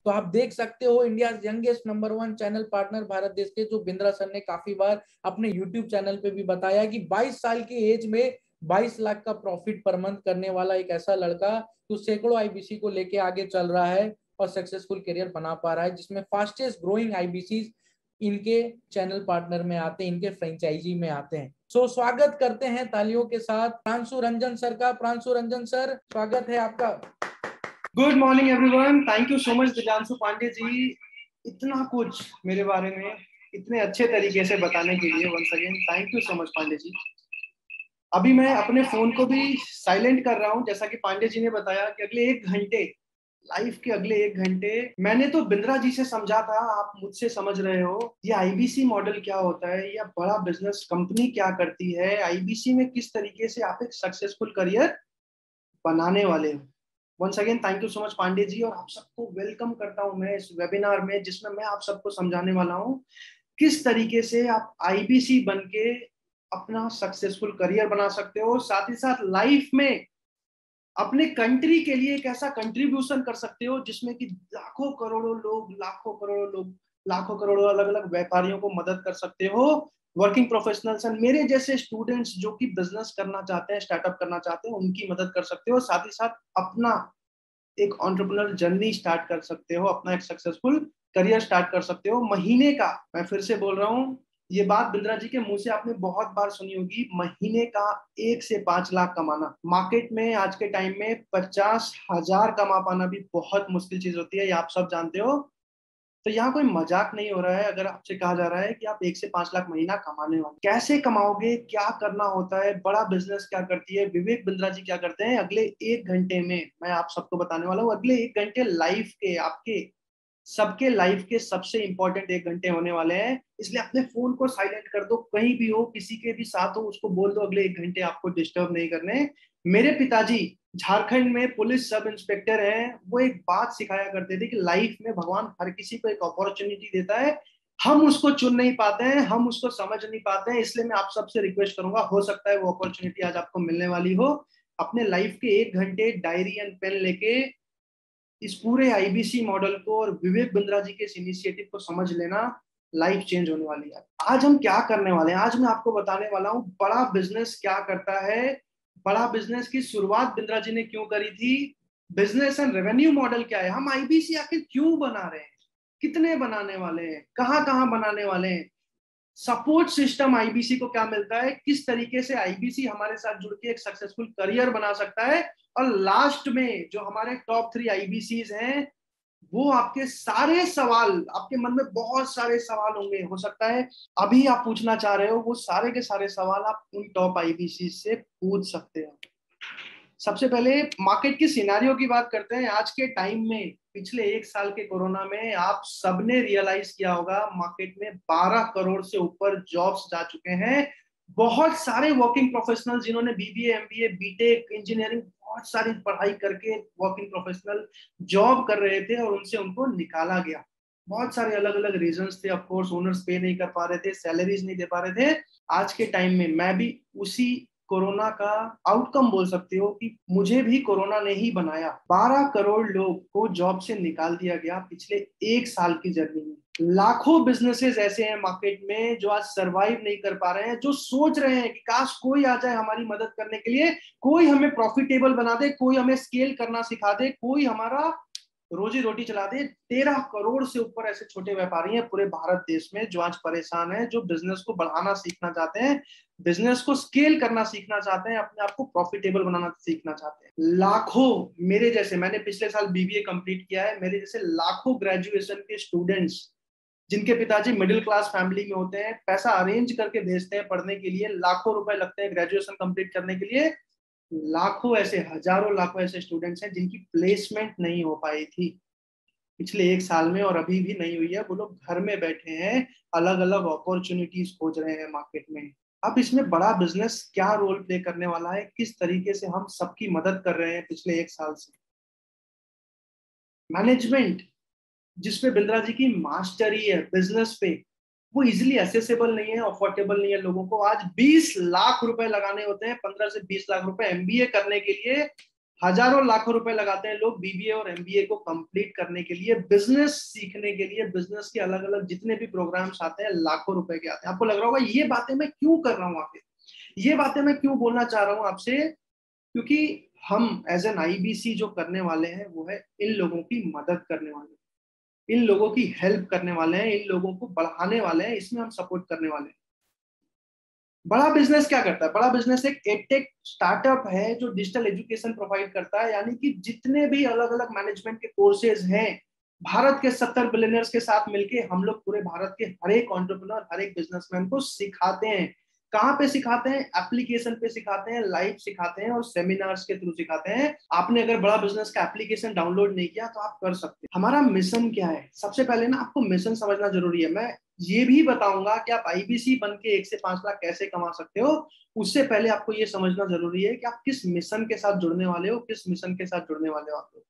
तो आप देख सकते हो India youngest number 1 channel partner Bharat देश के, जो बिंद्रा सर ने काफी बार अपने यूट्यूब चैनल पे भी बताया कि 22 साल की एज में 22 लाख का प्रॉफिट पर मंथ करने वाला एक ऐसा लड़का तो सैकड़ों आईबीसी को लेके आगे चल रहा है और सक्सेसफुल करियर बना पा रहा है, जिसमें फास्टेस्ट ग्रोइंग आईबीसी इनके चैनल पार्टनर में आते हैं, इनके फ्रेंचाइजी में आते हैं। स्वागत करते हैं तालियों के साथ प्रांशु रंजन सर का। प्रांशु रंजन सर, स्वागत है आपका। Good morning everyone, thank you so much Divyanshu Pandey ji, इतना कुछ मेरे बारे में इतने अच्छे तरीके से बताने के लिए। Once again thank you so much Pandey ji. अभी मैं अपने फोन को भी साइलेंट कर रहा हूं, जैसा कि पांडे जी ने बताया कि अगले 1 घंटे, लाइफ के अगले 1 घंटे मैंने तो बिंद्रा जी से समझा था, आप मुझसे समझ रहे हो ये आईबीसी मॉडल क्या होता है या बड़ा बिजनेस कंपनी क्या करती है, आईबीसी में किस तरीके से आप एक सक्सेसफुल करियर बनाने वाले हो। Once again thank you so much Pandey ji, और आप सबको वेलकम करता हूं मैं इस वेबिनार में, जिसमें मैं आप सबको समझाने वाला हूं किस तरीके से आप आईबीसी बन के अपना सक्सेसफुल करियर बना सकते हो, साथ ही साथ लाइफ में अपने कंट्री के लिए एक ऐसा कंट्रीब्यूशन कर सकते हो जिसमें कि लाखों करोड़ों अलग अलग व्यापारियों को मदद कर सकते हो, वर्किंग प्रोफेशनल्स एंड मेरे जैसे स्टूडेंट्स जो कि बिजनेस करना चाहते हैं, स्टार्टअप करना चाहते हैं, उनकी मदद कर सकते हो, साथ ही साथ अपना एक एंटरप्रेन्योर जर्नी स्टार्ट कर सकते हो, अपना एक सक्सेसफुल करियर स्टार्ट कर सकते हो। महीने का, मैं फिर से बोल रहा हूँ, ये बात बिंद्रा जी के मुंह से आपने बहुत बार सुनी होगी, महीने का 1 से 5 लाख कमाना मार्केट में आज के टाइम में 50,000 कमा पाना भी बहुत मुश्किल चीज होती है, ये आप सब जानते हो। तो यहाँ कोई मजाक नहीं हो रहा है अगर आपसे कहा जा रहा है कि आप 1 से 5 लाख महीना कमाने वाले। कैसे कमाओगे, क्या करना होता है, बड़ा बिजनेस क्या करती है, विवेक बिंद्रा जी क्या करते हैं, अगले 1 घंटे में मैं आप सबको बताने वाला हूँ। अगले 1 घंटे लाइफ के, आपके सबके लाइफ के सबसे इंपॉर्टेंट 1 घंटे होने वाले हैं, इसलिए अपने फोन को साइलेंट कर दो, कहीं भी हो, किसी के भी साथ हो, उसको बोल दो अगले 1 घंटे आपको डिस्टर्ब नहीं करने। मेरे पिताजी झारखंड में पुलिस सब इंस्पेक्टर हैं, वो एक बात सिखाया करते थे कि लाइफ में भगवान हर किसी को एक अपॉर्चुनिटी देता है, हम उसको चुन नहीं पाते हैं, हम उसको समझ नहीं पाते हैं, इसलिए मैं आप सबसे रिक्वेस्ट करूंगा, हो सकता है वो अपॉर्चुनिटी आज आपको मिलने वाली हो। अपने लाइफ के 1 घंटे डायरी एंड पेन लेके इस पूरे आईबीसी मॉडल को और विवेक बिंद्रा जी के इस इनिशिएटिव को समझ लेना, लाइफ चेंज होने वाली है। आज हम क्या करने वाले हैं, आज मैं आपको बताने वाला हूं बड़ा बिजनेस क्या करता है, बड़ा बिजनेस की शुरुआत बिंद्रा जी ने क्यों करी थी, बिजनेस एंड रेवेन्यू मॉडल क्या है, हम आईबीसी आखिर क्यों बना रहे हैं, कितने बनाने वाले हैं, कहां कहां बनाने वाले हैं, सपोर्ट सिस्टम आईबीसी को क्या मिलता है, किस तरीके से आईबीसी हमारे साथ जुड़ के एक सक्सेसफुल करियर बना सकता है, और लास्ट में जो हमारे टॉप 3 आईबीसीज हैं, वो आपके सारे सवाल, आपके मन में बहुत सारे सवाल होंगे, हो सकता है अभी आप पूछना चाह रहे हो, वो सारे के सारे सवाल आप उन टॉप आईबीसी से पूछ सकते हो। सबसे पहले मार्केट की सिनेरियो की बात करते हैं। आज के टाइम में, पिछले 1 साल के कोरोना में आप सबने रियलाइज किया होगा, मार्केट में 12 करोड़ से ऊपर जॉब्स जा चुके हैं। बहुत सारे वर्किंग प्रोफेशनल जिन्होंने बीबीए, एमबीए, बीटेक, इंजीनियरिंग, बहुत सारी पढ़ाई करके वर्किंग प्रोफेशनल जॉब कर रहे थे और उनसे उनको निकाला गया। बहुत सारे अलग अलग रीजंस थे, ऑफ कोर्स ओनर्स पे नहीं कर पा रहे थे, सैलरीज नहीं दे पा रहे थे। आज के टाइम में मैं भी उसी कोरोना का आउटकम बोल सकते हो कि मुझे भी कोरोना ने ही बनाया। 12 करोड़ लोग को जॉब से निकाल दिया गया पिछले 1 साल की जर्नी में। लाखों बिजनेसेस ऐसे हैं मार्केट में जो आज सरवाइव नहीं कर पा रहे हैं, जो सोच रहे हैं कि काश कोई आ जाए हमारी मदद करने के लिए, कोई हमें प्रॉफिटेबल बना दे, कोई हमें स्केल करना सिखा दे, कोई हमारा रोजी रोटी चला दे। 13 करोड़ से ऊपर ऐसे छोटे व्यापारी हैं पूरे भारत देश में जो आज परेशान हैं, जो बिजनेस को बढ़ाना सीखना चाहते हैं, बिजनेस को स्केल करना सीखना चाहते हैं, अपने आप को प्रॉफिटेबल बनाना सीखना चाहते हैं। लाखों मेरे जैसे, मैंने पिछले साल बीबीए कंप्लीट किया है, मेरे जैसे लाखों ग्रेजुएशन के स्टूडेंट्स जिनके पिताजी मिडिल क्लास फैमिली में होते हैं, पैसा अरेंज करके भेजते हैं पढ़ने के लिए, लाखों रुपए लगते हैं ग्रेजुएशन कंप्लीट करने के लिए, लाखों ऐसे, हजारों लाखों ऐसे स्टूडेंट्स हैं जिनकी प्लेसमेंट नहीं हो पाई थी पिछले 1 साल में और अभी भी नहीं हुई है। वो लोग घर में बैठे हैं, अलग अलग अपॉर्चुनिटीज खोज रहे हैं मार्केट में। अब इसमें बड़ा बिजनेस क्या रोल प्ले करने वाला है, किस तरीके से हम सबकी मदद कर रहे हैं पिछले 1 साल से। मैनेजमेंट जिसपे बिंद्रा जी की मास्टरी है बिजनेस पे, वो इजिली एसेसेबल नहीं है, अफोर्डेबल नहीं है लोगों को। आज 20 लाख रुपए लगाने होते हैं, 15 से 20 लाख रुपए एमबीए करने के लिए, हजारों लाखों रुपए लगाते हैं लोग बीबीए और एमबीए को कंप्लीट करने के लिए, बिजनेस सीखने के लिए। बिजनेस के अलग अलग जितने भी प्रोग्राम्स आते हैं लाखों रुपए के आते हैं। आपको लग रहा होगा ये बातें मैं क्यों कर रहा हूँ आखिर, ये बातें मैं क्यों बोलना चाह रहा हूँ आपसे, क्योंकि हम एज एन आईबीसी जो करने वाले हैं वो है इन लोगों की मदद करने वाले हैं, इन लोगों की हेल्प करने वाले हैं, इन लोगों को बढ़ाने वाले हैं, इसमें हम सपोर्ट करने वाले हैं। बड़ा बिजनेस क्या करता है? बड़ा बिजनेस एक एडटेक स्टार्टअप है जो डिजिटल एजुकेशन प्रोवाइड करता है, यानी कि जितने भी अलग अलग मैनेजमेंट के कोर्सेज हैं भारत के 70 बिलियनर्स के साथ मिलके हम लोग पूरे भारत के हर एक एंटरप्रेन्योर, हर एक बिजनेसमैन को सिखाते हैं। कहाँ पे सिखाते हैं? एप्लीकेशन पे सिखाते हैं, लाइव सिखाते हैं और सेमिनार्स के थ्रू सिखाते हैं। आपने अगर बड़ा बिजनेस का एप्लीकेशन डाउनलोड नहीं किया तो आप कर सकते हैं। हमारा मिशन क्या है? सबसे पहले ना आपको मिशन समझना जरूरी है। मैं ये भी बताऊंगा कि आप आईबीसी बन के 1 से 5 लाख कैसे कमा सकते हो। उससे पहले आपको ये समझना जरूरी है कि आप किस मिशन के साथ जुड़ने वाले हो, किस मिशन के साथ जुड़ने वाले हो आप लोग।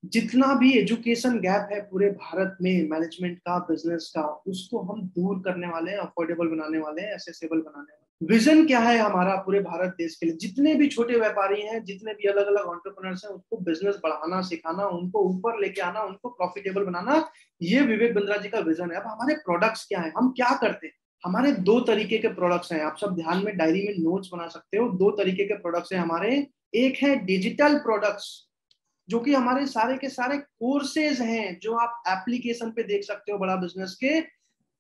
जितना भी एजुकेशन गैप है पूरे भारत में मैनेजमेंट का, बिजनेस का, उसको हम दूर करने वाले हैं, अफोर्डेबल बनाने वाले हैं, एसेसेबल बनाने वाले हैं। विजन क्या है हमारा पूरे भारत देश के लिए? जितने भी छोटे व्यापारी हैं, जितने भी अलग अलग एंटरप्रेन्योर्स हैं, उसको बिजनेस बढ़ाना, सिखाना, उनको ऊपर लेके आना, उनको प्रॉफिटेबल बनाना, ये विवेक बिंद्रा जी का विजन है। अब हमारे प्रोडक्ट्स क्या है, हम क्या करते हैं? हमारे 2 तरीके के प्रोडक्ट्स हैं, आप सब ध्यान में डायरी में नोट्स बना सकते हो। 2 तरीके के प्रोडक्ट्स हैं हमारे। एक है डिजिटल प्रोडक्ट्स, जो कि हमारे सारे के सारे कोर्सेज हैं जो आप एप्लीकेशन पे देख सकते हो बड़ा बिजनेस के,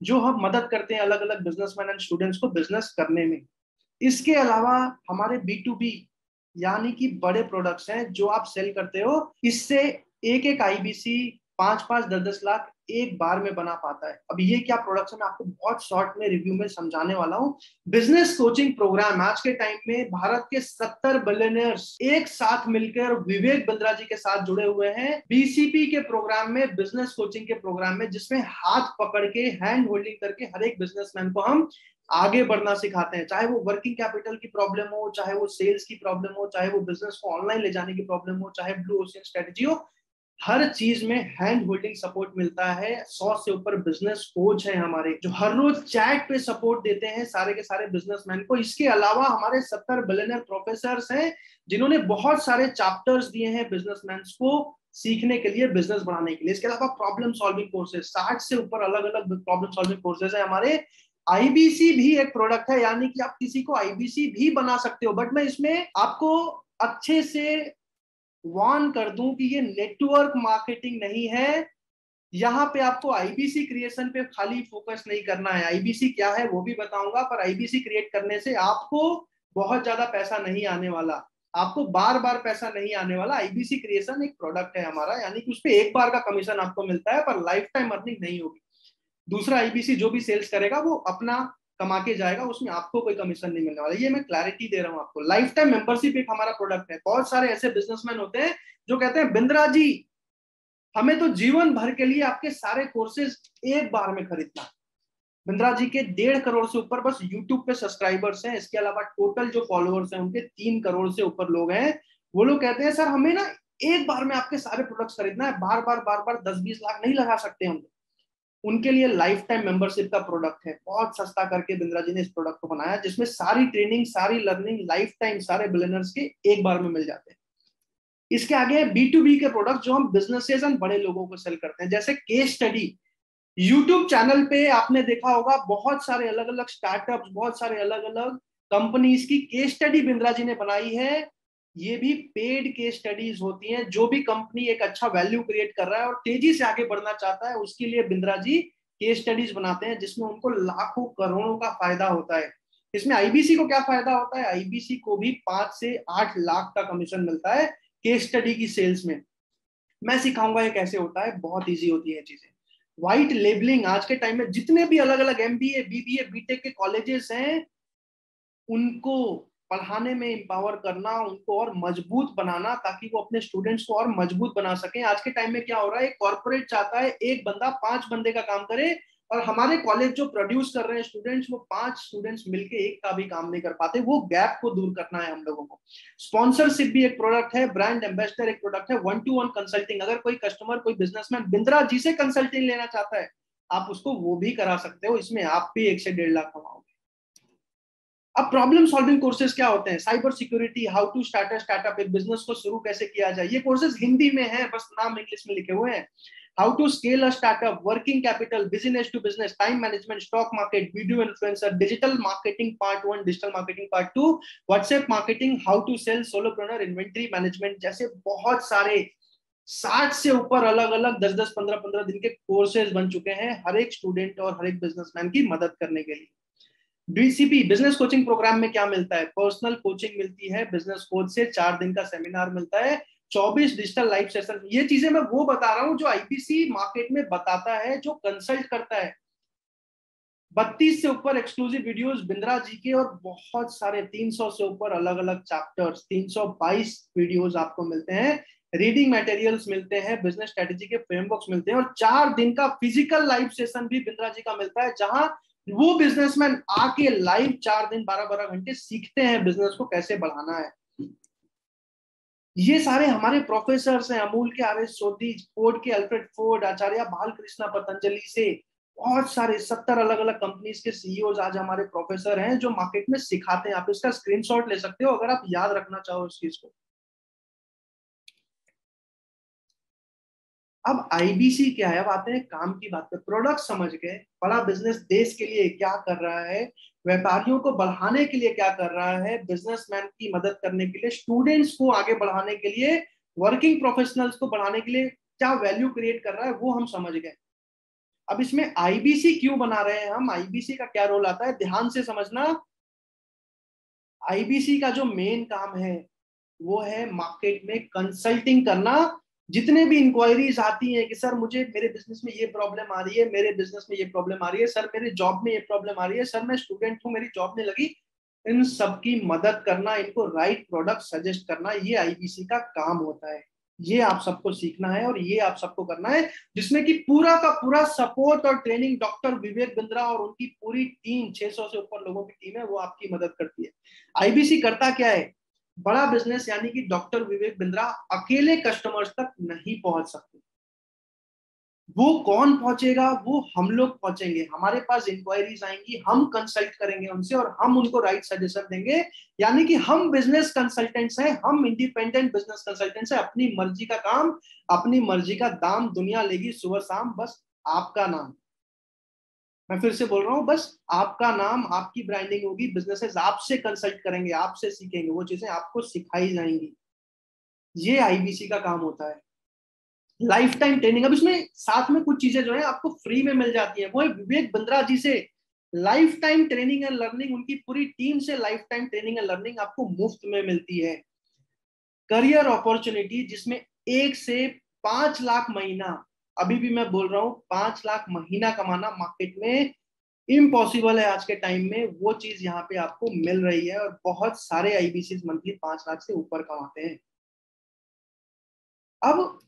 जो हम मदद करते हैं अलग अलग बिजनेसमैन एंड स्टूडेंट्स को बिजनेस करने में। इसके अलावा हमारे B2B यानी कि बड़े प्रोडक्ट्स हैं जो आप सेल करते हो। इससे एक एक आईबीसी 5-5, 10-10 लाख एक बार में बना पाता है। अब ये क्या प्रोडक्ट्स है मैं आपको बहुत शॉर्ट में रिव्यू में समझाने वाला हूँ। बिजनेस कोचिंग प्रोग्राम आज के टाइम में भारत के 70 बिलियनर्स एक साथ मिलकर विवेक बिंद्रा जी के साथ जुड़े हुए हैं बीसीपी के प्रोग्राम में, बिजनेस कोचिंग के प्रोग्राम में, जिसमें हाथ पकड़ के हैंड होल्डिंग करके हर एक बिजनेसमैन को हम आगे बढ़ना सिखाते हैं। चाहे वो वर्किंग कैपिटल की प्रॉब्लम हो, चाहे वो सेल्स की प्रॉब्लम हो, चाहे वो बिजनेस को ऑनलाइन ले जाने की प्रॉब्लम हो, चाहे ब्लू ओशियन स्ट्रेटजी हो, हर चीज में हैंड होल्डिंग सपोर्ट मिलता है। 100 से ऊपर बिजनेस कोच हैं हमारे जो हर रोज चैट पे सपोर्ट देते हैं सारे के सारे बिजनेसमैन को। इसके अलावा हमारे 70 बिलियनर प्रोफेसर्स हैं जिन्होंने बहुत सारे चैप्टर्स दिए हैं बिजनेसमैन को सीखने के लिए, बिजनेस बढ़ाने के लिए। इसके अलावा प्रॉब्लम सॉल्विंग कोर्सेज, 60 से ऊपर अलग अलग प्रॉब्लम सॉल्विंग कोर्सेज है हमारे। आईबीसी भी एक प्रोडक्ट है, यानी कि आप किसी को आईबीसी भी बना सकते हो। बट मैं इसमें आपको अच्छे से वार्न कर दूं कि ये नेटवर्क मार्केटिंग नहीं है। यहाँ पे आपको आईबीसी क्रिएशन पे खाली फोकस नहीं करना है। आईबीसी क्या है वो भी बताऊंगा, पर आईबीसी क्रिएट करने से आपको बहुत ज्यादा पैसा नहीं आने वाला, आपको बार बार पैसा नहीं आने वाला। आईबीसी क्रिएशन एक प्रोडक्ट है हमारा, यानी कि उसपे एक बार का कमीशन आपको मिलता है, पर लाइफ टाइम अर्निंग नहीं होगी। दूसरा आईबीसी जो भी सेल्स करेगा वो अपना कमा के जाएगा, उसमें आपको कोई कमीशन नहीं मिलने वाला। ये मैं क्लैरिटी दे रहा हूं आपको। लाइफ टाइम मेंबरशिप एक हमारा प्रोडक्ट है। बहुत सारे ऐसे बिजनेसमैन होते हैं जो कहते हैं बिंद्रा जी हमें तो जीवन भर के लिए आपके सारे कोर्सेज एक बार में खरीदना। बिंद्रा जी के 1.5 करोड़ से ऊपर बस यूट्यूब पे सब्सक्राइबर्स हैं। इसके अलावा टोटल जो फॉलोअर्स हैं उनके 3 करोड़ से ऊपर लोग हैं। वो लोग कहते हैं सर हमें ना एक बार में आपके सारे प्रोडक्ट्स खरीदना है, बार बार 10-20 लाख नहीं लगा सकते हम। उनके लिए लाइफ टाइम मेंबरशिप का प्रोडक्ट है। बहुत सस्ता करके बिंद्रा जी ने इस प्रोडक्ट को बनाया, जिसमें सारी ट्रेनिंग, सारी लर्निंग लाइफ टाइम सारे बिलियनर्स के एक बार में मिल जाते हैं। इसके आगे B2B के प्रोडक्ट जो हम बिजनेसेस एंड बड़े लोगों को सेल करते हैं, जैसे केस स्टडी। यूट्यूब चैनल पे आपने देखा होगा बहुत सारे अलग अलग स्टार्टअप्स, बहुत सारे अलग अलग कंपनीज की केस स्टडी बिंद्रा जी ने बनाई है। ये भी पेड केस स्टडीज होती हैं। जो भी कंपनी एक अच्छा वैल्यू क्रिएट कर रहा है और तेजी से आगे बढ़ना चाहता है, उसके लिए बिंद्रा जी केस स्टडीज बनाते हैं, जिसमें उनको लाखों करोड़ों का फायदा होता है। इसमें आईबीसी को क्या फायदा होता है? आईबीसी को भी 5 से 8 लाख का कमीशन मिलता है केस स्टडी की सेल्स में। मैं सिखाऊंगा ये कैसे होता है, बहुत ईजी होती है चीजें। व्हाइट लेबलिंग, आज के टाइम में जितने भी अलग अलग एमबीए, बीबीए, बीटेक के कॉलेजेस हैं, उनको पढ़ाने में एम्पावर करना, उनको और मजबूत बनाना, ताकि वो अपने स्टूडेंट्स को और मजबूत बना सकें। आज के टाइम में क्या हो रहा है, कॉर्पोरेट चाहता है एक बंदा 5 बंदे का काम करे, और हमारे कॉलेज जो प्रोड्यूस कर रहे हैं स्टूडेंट्स, वो 5 स्टूडेंट्स मिलके एक का भी काम नहीं कर पाते। वो गैप को दूर करना है हम लोगों को। स्पॉन्सरशिप भी एक प्रोडक्ट है, ब्रांड एम्बेसडर एक प्रोडक्ट है, 1-to-1 कंसल्टिंग। अगर कोई कस्टमर, कोई बिजनेसमैन बिंद्रा जी से कंसल्टिंग लेना चाहता है, आप उसको वो भी करा सकते हो। इसमें आप भी 1 से 1.5 लाख कमाओगे। अब प्रॉब्लम सॉल्विंग कोर्सेज क्या होते हैं? Cyber security, how to start a startup, एक बिजनेस को शुरू कैसे किया जाए, ये कोर्सेज हिंदी में है, बस नाम इंग्लिश में लिखे हुए हैं। How to scale a startup, working capital, business to business, time management, stock market, video influencer, digital marketing part 1, digital marketing part 2, WhatsApp marketing, how to sell, solopreneur, inventory management, जैसे बहुत सारे 60 से ऊपर अलग अलग 10-10, 15-15 दिन के कोर्सेज बन चुके हैं हर एक स्टूडेंट और हर एक बिजनेसमैन की मदद करने के लिए। बीसीपी बिजनेस कोचिंग प्रोग्राम में क्या मिलता है? पर्सनल कोचिंग मिलती है, बिजनेस कोच से 4 दिन का सेमिनार मिलता है, 24 डिजिटल लाइव सेशन। ये चीजें मैं वो बता रहा हूं जो आईपीसी मार्केट में बताता है, जो कंसल्ट करता है। 32 से ऊपर एक्सक्लूसिव वीडियोस बिंद्रा जी के, और बहुत सारे 300 से ऊपर अलग अलग चैप्टर्स, 322 वीडियोस आपको मिलते हैं, रीडिंग मटेरियल्स मिलते हैं, बिजनेस स्ट्रेटेजी के फ्रेमवर्क्स मिलते हैं, और 4 दिन का फिजिकल लाइव सेशन भी बिंद्रा जी का मिलता है, जहां वो बिजनेसमैन आके लाइव 4 दिन 12-12 घंटे सीखते हैं बिजनेस को कैसे बढ़ाना है। ये सारे हमारे प्रोफेसर हैं, अमूल के आर एस सोधी, फोर्ड के अल्फ्रेड फोर्ड, आचार्य बालकृष्ण पतंजलि से, बहुत सारे 70 अलग अलग कंपनीज के सीईओज आज हमारे प्रोफेसर हैं जो मार्केट में सिखाते हैं। आप इसका स्क्रीनशॉट ले सकते हो अगर आप याद रखना चाहो इस चीज को। अब आईबीसी क्या है? अब आते हैं काम की बात पे। प्रोडक्ट समझ गए, बड़ा बिजनेस देश के लिए क्या कर रहा है, व्यापारियों को बढ़ाने के लिए क्या कर रहा है, बिजनेसमैन की मदद करने के लिए, स्टूडेंट्स को आगे बढ़ाने के लिए, वर्किंग प्रोफेशनल्स को बढ़ाने के लिए क्या वैल्यू क्रिएट कर रहा है, वो हम समझ गए। अब इसमें आईबीसी क्यों बना रहे हैं हम, आईबीसी का क्या रोल आता है, ध्यान से समझना। आईबीसी का जो मेन काम है वो है मार्केट में कंसल्टिंग करना। जितने भी इंक्वायरीज आती हैं कि सर मुझे मेरे बिजनेस में ये प्रॉब्लम आ रही है, मेरे बिजनेस में ये प्रॉब्लम आ रही है, सर मेरे जॉब में ये प्रॉब्लम आ रही है, सर मैं स्टूडेंट हूं मेरी जॉब नहीं लगी, इन सबकी मदद करना, इनको राइट प्रोडक्ट सजेस्ट करना, ये आईबीसी का काम होता है। ये आप सबको सीखना है और ये आप सबको करना है, जिसमें कि पूरा का पूरा सपोर्ट और ट्रेनिंग डॉक्टर विवेक बिंद्रा और उनकी पूरी टीम, 600 से ऊपर लोगों की टीम है, वो आपकी मदद करती है। आईबीसी करता क्या है? बड़ा बिजनेस यानी कि डॉक्टर विवेक बिंद्रा अकेले कस्टमर्स तक नहीं पहुंच सकते। वो कौन पहुंचेगा? वो हम लोग पहुंचेंगे, हमारे पास इंक्वायरीज आएंगी, हम कंसल्ट करेंगे उनसे और हम उनको राइट सजेशन देंगे। यानी कि हम बिजनेस कंसल्टेंट्स हैं, हम इंडिपेंडेंट बिजनेस कंसल्टेंट्स हैं। अपनी मर्जी का काम, अपनी मर्जी का दाम दुनिया लेगी सुबह शाम, बस आपका नाम। मैं फिर से बोल रहा हूं, बस आपका नाम, आपकी ब्रांडिंग होगी, बिजनेसेस आपसे कंसल्ट करेंगे, आपसे सीखेंगे, वो चीजें आपको सिखाई जाएंगी। ये आईबीसी का काम होता है। लाइफ टाइम ट्रेनिंग, अब इसमें साथ में कुछ चीजें जो है आपको फ्री में मिल जाती है, वो है विवेक बिंद्रा जी से life time training and learning, उनकी पूरी टीम से life time training and learning आपको मुफ्त में मिलती है। करियर अपॉर्चुनिटी, जिसमें 1 से 5 लाख महीना, अभी भी मैं बोल रहा हूं 5 लाख महीना कमाना मार्केट में इम्पॉसिबल है आज के टाइम में, वो चीज यहाँ पे आपको मिल रही है, और बहुत सारे आईबीसी मंथली 5 लाख से ऊपर कमाते हैं। अब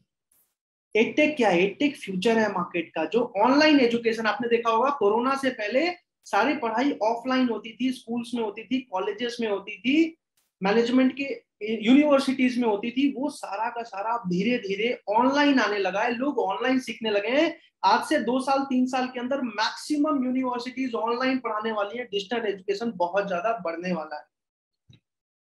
एडटेक क्या है? एडटेक फ्यूचर है मार्केट का। जो ऑनलाइन एजुकेशन, आपने देखा होगा कोरोना से पहले सारी पढ़ाई ऑफलाइन होती थी, स्कूल्स में होती थी, कॉलेजेस में होती थी, मैनेजमेंट के यूनिवर्सिटीज में होती थी, वो सारा का सारा धीरे धीरे ऑनलाइन आने लगा है, लोग ऑनलाइन सीखने लगे हैं। आज से 2 साल 3 साल के अंदर मैक्सिमम यूनिवर्सिटीज ऑनलाइन पढ़ाने वाली है, डिजिटल एजुकेशन बहुत ज्यादा बढ़ने वाला है।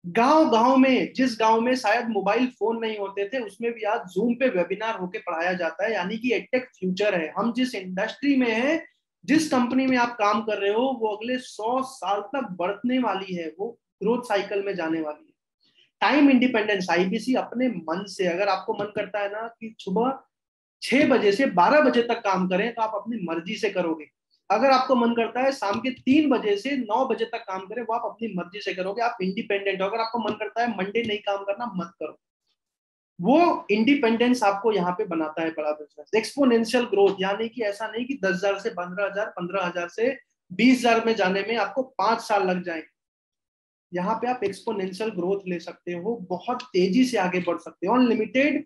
गांव गांव में, जिस गांव में शायद मोबाइल फोन नहीं होते थे, उसमें भी आज जूम पे वेबिनार होके पढ़ाया जाता है। यानी कि एडटेक फ्यूचर है। हम जिस इंडस्ट्री में है, जिस कंपनी में आप काम कर रहे हो, वो अगले 100 साल तक बढ़ने वाली है, वो ग्रोथ साइकिल में जाने वाली है। टाइम इंडिपेंडेंस, आईबीसी अपने मन से, अगर आपको मन करता है ना कि सुबह 6 बजे से 12 बजे तक काम करें, तो आप अपनी मर्जी से करोगे। अगर आपको मन करता है शाम के 3 बजे से 9 बजे तक काम करें, वो आप अपनी मर्जी से करोगे, आप इंडिपेंडेंट हो। अगर आपको मन करता है मंडे नहीं काम करना, मत करो। वो इंडिपेंडेंस आपको यहाँ पे बनाता है बड़ा बिजनेस। एक्सपोनेंशियल ग्रोथ, यानी कि ऐसा नहीं कि 10,000 से 15,000, 15,000 से 20,000 में जाने में आपको 5 साल लग जाए। यहाँ पे आप एक्सपोनेंशियल ग्रोथ ले सकते हो, बहुत तेजी से आगे बढ़ सकते हो। Unlimited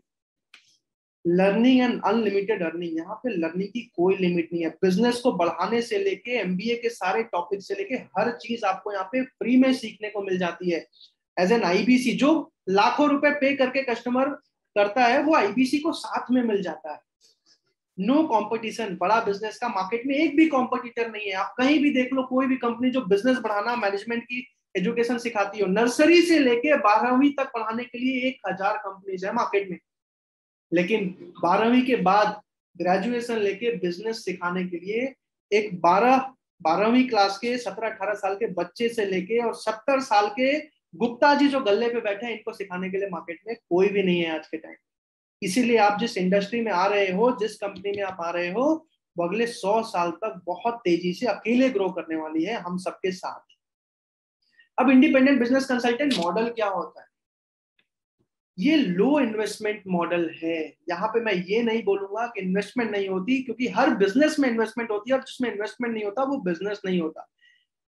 learning and unlimited earning, यहाँ पे लर्निंग की कोई लिमिट नहीं है। बिजनेस को बढ़ाने से लेके एमबीए के सारे टॉपिक से लेके हर चीज आपको यहाँ पे फ्री में सीखने को मिल जाती है। एज एन आईबीसी, जो लाखों रुपए पे करके कस्टमर करता है, वो आईबीसी को साथ में मिल जाता है। नो कंपटीशन, बड़ा बिजनेस का मार्केट में एक भी कॉम्पिटिटर नहीं है। आप कहीं भी देख लो, कोई भी कंपनी जो बिजनेस बढ़ाना, मैनेजमेंट की एजुकेशन सिखाती हो। नर्सरी से लेके 12वीं तक पढ़ाने के लिए 1000 कंपनीज है मार्केट में, लेकिन 12वीं के बाद ग्रेजुएशन लेके बिजनेस सिखाने के लिए एक 12वीं क्लास के 17-18 साल के बच्चे से लेके और 70 साल के गुप्ता जी जो गल्ले पे बैठे हैं, इनको सिखाने के लिए मार्केट में कोई भी नहीं है आज के टाइम। इसीलिए आप जिस इंडस्ट्री में आ रहे हो, जिस कंपनी में आप आ रहे हो, वो अगले 100 साल तक बहुत तेजी से अकेले ग्रो करने वाली है हम सबके साथ। अब इंडिपेंडेंट बिजनेस कंसल्टेंट मॉडल क्या होता है? ये लो इन्वेस्टमेंट मॉडल है। यहाँ पे मैं ये नहीं बोलूंगा कि इन्वेस्टमेंट नहीं होती, क्योंकि हर बिजनेस में इन्वेस्टमेंट होती है और जिसमें इन्वेस्टमेंट नहीं होता वो बिजनेस नहीं होता।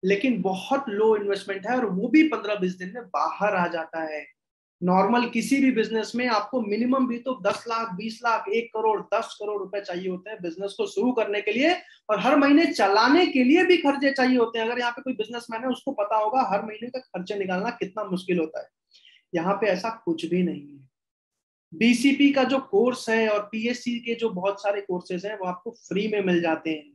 लेकिन बहुत लो इन्वेस्टमेंट है और वो भी 15-20 दिन में बाहर आ जाता है। नॉर्मल किसी भी बिजनेस में आपको मिनिमम भी तो 10 लाख, 20 लाख, 1 करोड़, 10 करोड़ रुपए चाहिए होते हैं बिजनेस को शुरू करने के लिए, और हर महीने चलाने के लिए भी खर्चे चाहिए होते हैं। अगर यहाँ पे कोई बिजनेसमैन है उसको पता होगा हर महीने का खर्चे निकालना कितना मुश्किल होता है। यहाँ पे ऐसा कुछ भी नहीं है। बीसीपी का जो कोर्स है और पीएससी के जो बहुत सारे कोर्सेज हैं वो आपको फ्री में मिल जाते हैं।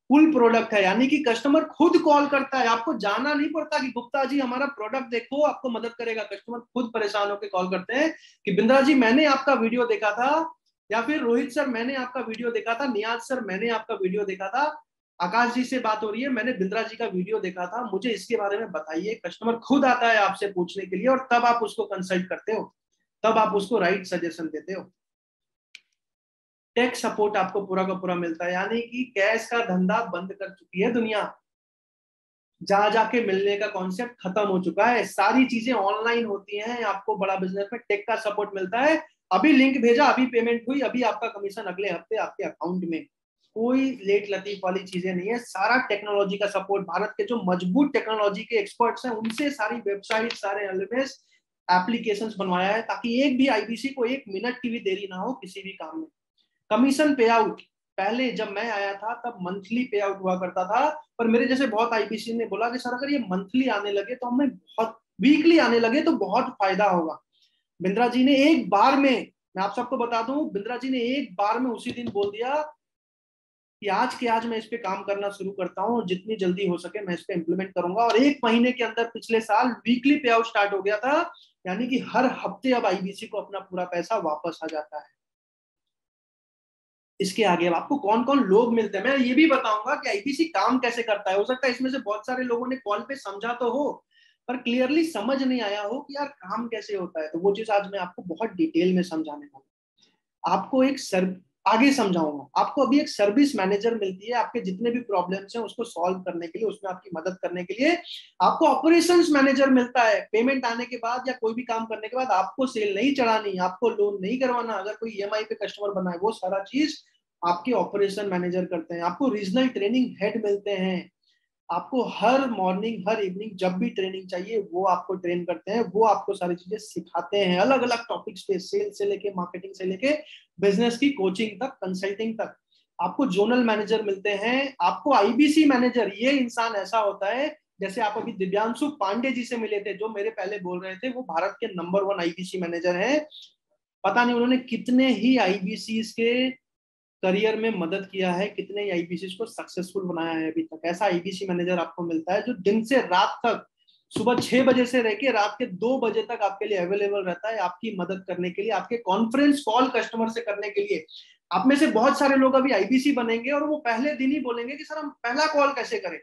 फुल प्रोडक्ट है, यानी कि कस्टमर खुद कॉल करता है, आपको जाना नहीं पड़ता कि गुप्ता जी हमारा प्रोडक्ट देखो, आपको मदद करेगा। कस्टमर खुद परेशान होकर कॉल करते हैं कि बिंद्रा जी मैंने आपका वीडियो देखा था, या फिर रोहित सर मैंने आपका वीडियो देखा था, नियाज सर मैंने आपका वीडियो देखा था, आकाश जी से बात हो रही है, मैंने बिंद्रा जी का वीडियो देखा था, मुझे इसके बारे में बताइए। कस्टमर खुद आता है आपसे पूछने के लिए और तब आप उसको कंसल्ट करते हो, तब आप उसको राइट सजेशन देते हो। टेक सपोर्ट आपको पूरा का पूरा मिलता है, यानी कि कैश का धंधा बंद कर चुकी है दुनिया, जा जाके मिलने का कॉन्सेप्ट खत्म हो चुका है, सारी चीजें ऑनलाइन होती हैं। आपको बड़ा बिजनेस में टेक का सपोर्ट मिलता है, अभी लिंक भेजा, अभी पेमेंट हुई, अभी आपका कमीशन अगले हफ्ते आपके अकाउंट में। कोई लेट लतीफ वाली चीजें नहीं है, सारा टेक्नोलॉजी का सपोर्ट। भारत के जो मजबूत टेक्नोलॉजी के एक्सपर्ट्स हैं उनसे सारी वेबसाइट, सारे एलएमएस एप्लीकेशंस बनवाया है, ताकि एक भी आईबीसी को 1 मिनट की भी देरी ना हो किसी भी काम में। कमीशन पे आउट, पहले जब मैं आया था तब मंथली पे आउट हुआ करता था, पर मेरे जैसे बहुत आईपीसी ने बोला कि सर अगर ये मंथली आने लगे तो हमें बहुत, वीकली आने लगे तो बहुत फायदा होगा। बिंद्रा जी ने एक बार में, मैं आप सबको बता दूं, बिंद्रा जी ने एक बार में उसी दिन बोल दिया कि आज के आज मैं इस पे काम करना शुरू करता हूँ, जितनी जल्दी हो सके मैं इस पे इम्प्लीमेंट करूंगा। और 1 महीने के अंदर पिछले साल वीकली पे आउट स्टार्ट हो गया था, यानी कि हर हफ्ते अब आईबीसी को अपना पूरा पैसा वापस आ जाता है। इसके आगे अब आपको कौन कौन लोग मिलते हैं मैं ये भी बताऊंगा कि आईबीसी काम कैसे करता है। हो सकता है इसमें से बहुत सारे लोगों ने कॉल पे समझा तो हो, पर क्लियरली समझ नहीं आया हो कि यार काम कैसे होता है, तो वो चीज आज मैं आपको बहुत डिटेल में समझाने वाला हूं। आपको एक आगे समझाऊंगा। आपको अभी एक सर्विस मैनेजर मिलती है, आपके जितने भी प्रॉब्लम्स हैं उसको सॉल्व करने के लिए, उसमें आपकी मदद करने के लिए। आपको ऑपरेशंस मैनेजर मिलता है, पेमेंट आने के बाद या कोई भी काम करने के बाद आपको सेल नहीं चढ़ानी, आपको लोन नहीं करवाना, अगर कोई ईएमआई पे कस्टमर बना है, वो सारा चीज आपके ऑपरेशन मैनेजर करते हैं। आपको रीजनल ट्रेनिंग हेड मिलते हैं, आपको हर मॉर्निंग हर इवनिंग जब भी ट्रेनिंग चाहिए वो आपको ट्रेन करते हैं, वो आपको सारी चीजें सिखाते हैं अलग अलग टॉपिक्स पे, सेल से लेके मार्केटिंग से लेके बिजनेस की कोचिंग तक, कंसल्टिंग तक। आपको जोनल मैनेजर मिलते हैं, आपको आईबीसी मैनेजर, ये इंसान ऐसा होता है जैसे आप अभी दिव्यांशु पांडे जी से मिले थे जो मेरे पहले बोल रहे थे, वो भारत के नंबर 1 आईबीसी मैनेजर है। पता नहीं उन्होंने कितने ही आईबीसी के करियर में मदद किया है, कितने आईबीसी को सक्सेसफुल बनाया है अभी तक। ऐसा आईबीसी मैनेजर आपको मिलता है जो दिन से रात तक, सुबह 6 बजे से रह के रात के 2 बजे तक आपके लिए अवेलेबल रहता है, आपकी मदद करने के लिए, आपके कॉन्फ्रेंस कॉल कस्टमर से करने के लिए। आप में से बहुत सारे लोग अभी आईबीसी बनेंगे और वो पहले दिन ही बोलेंगे कि सर हम पहला कॉल कैसे करें।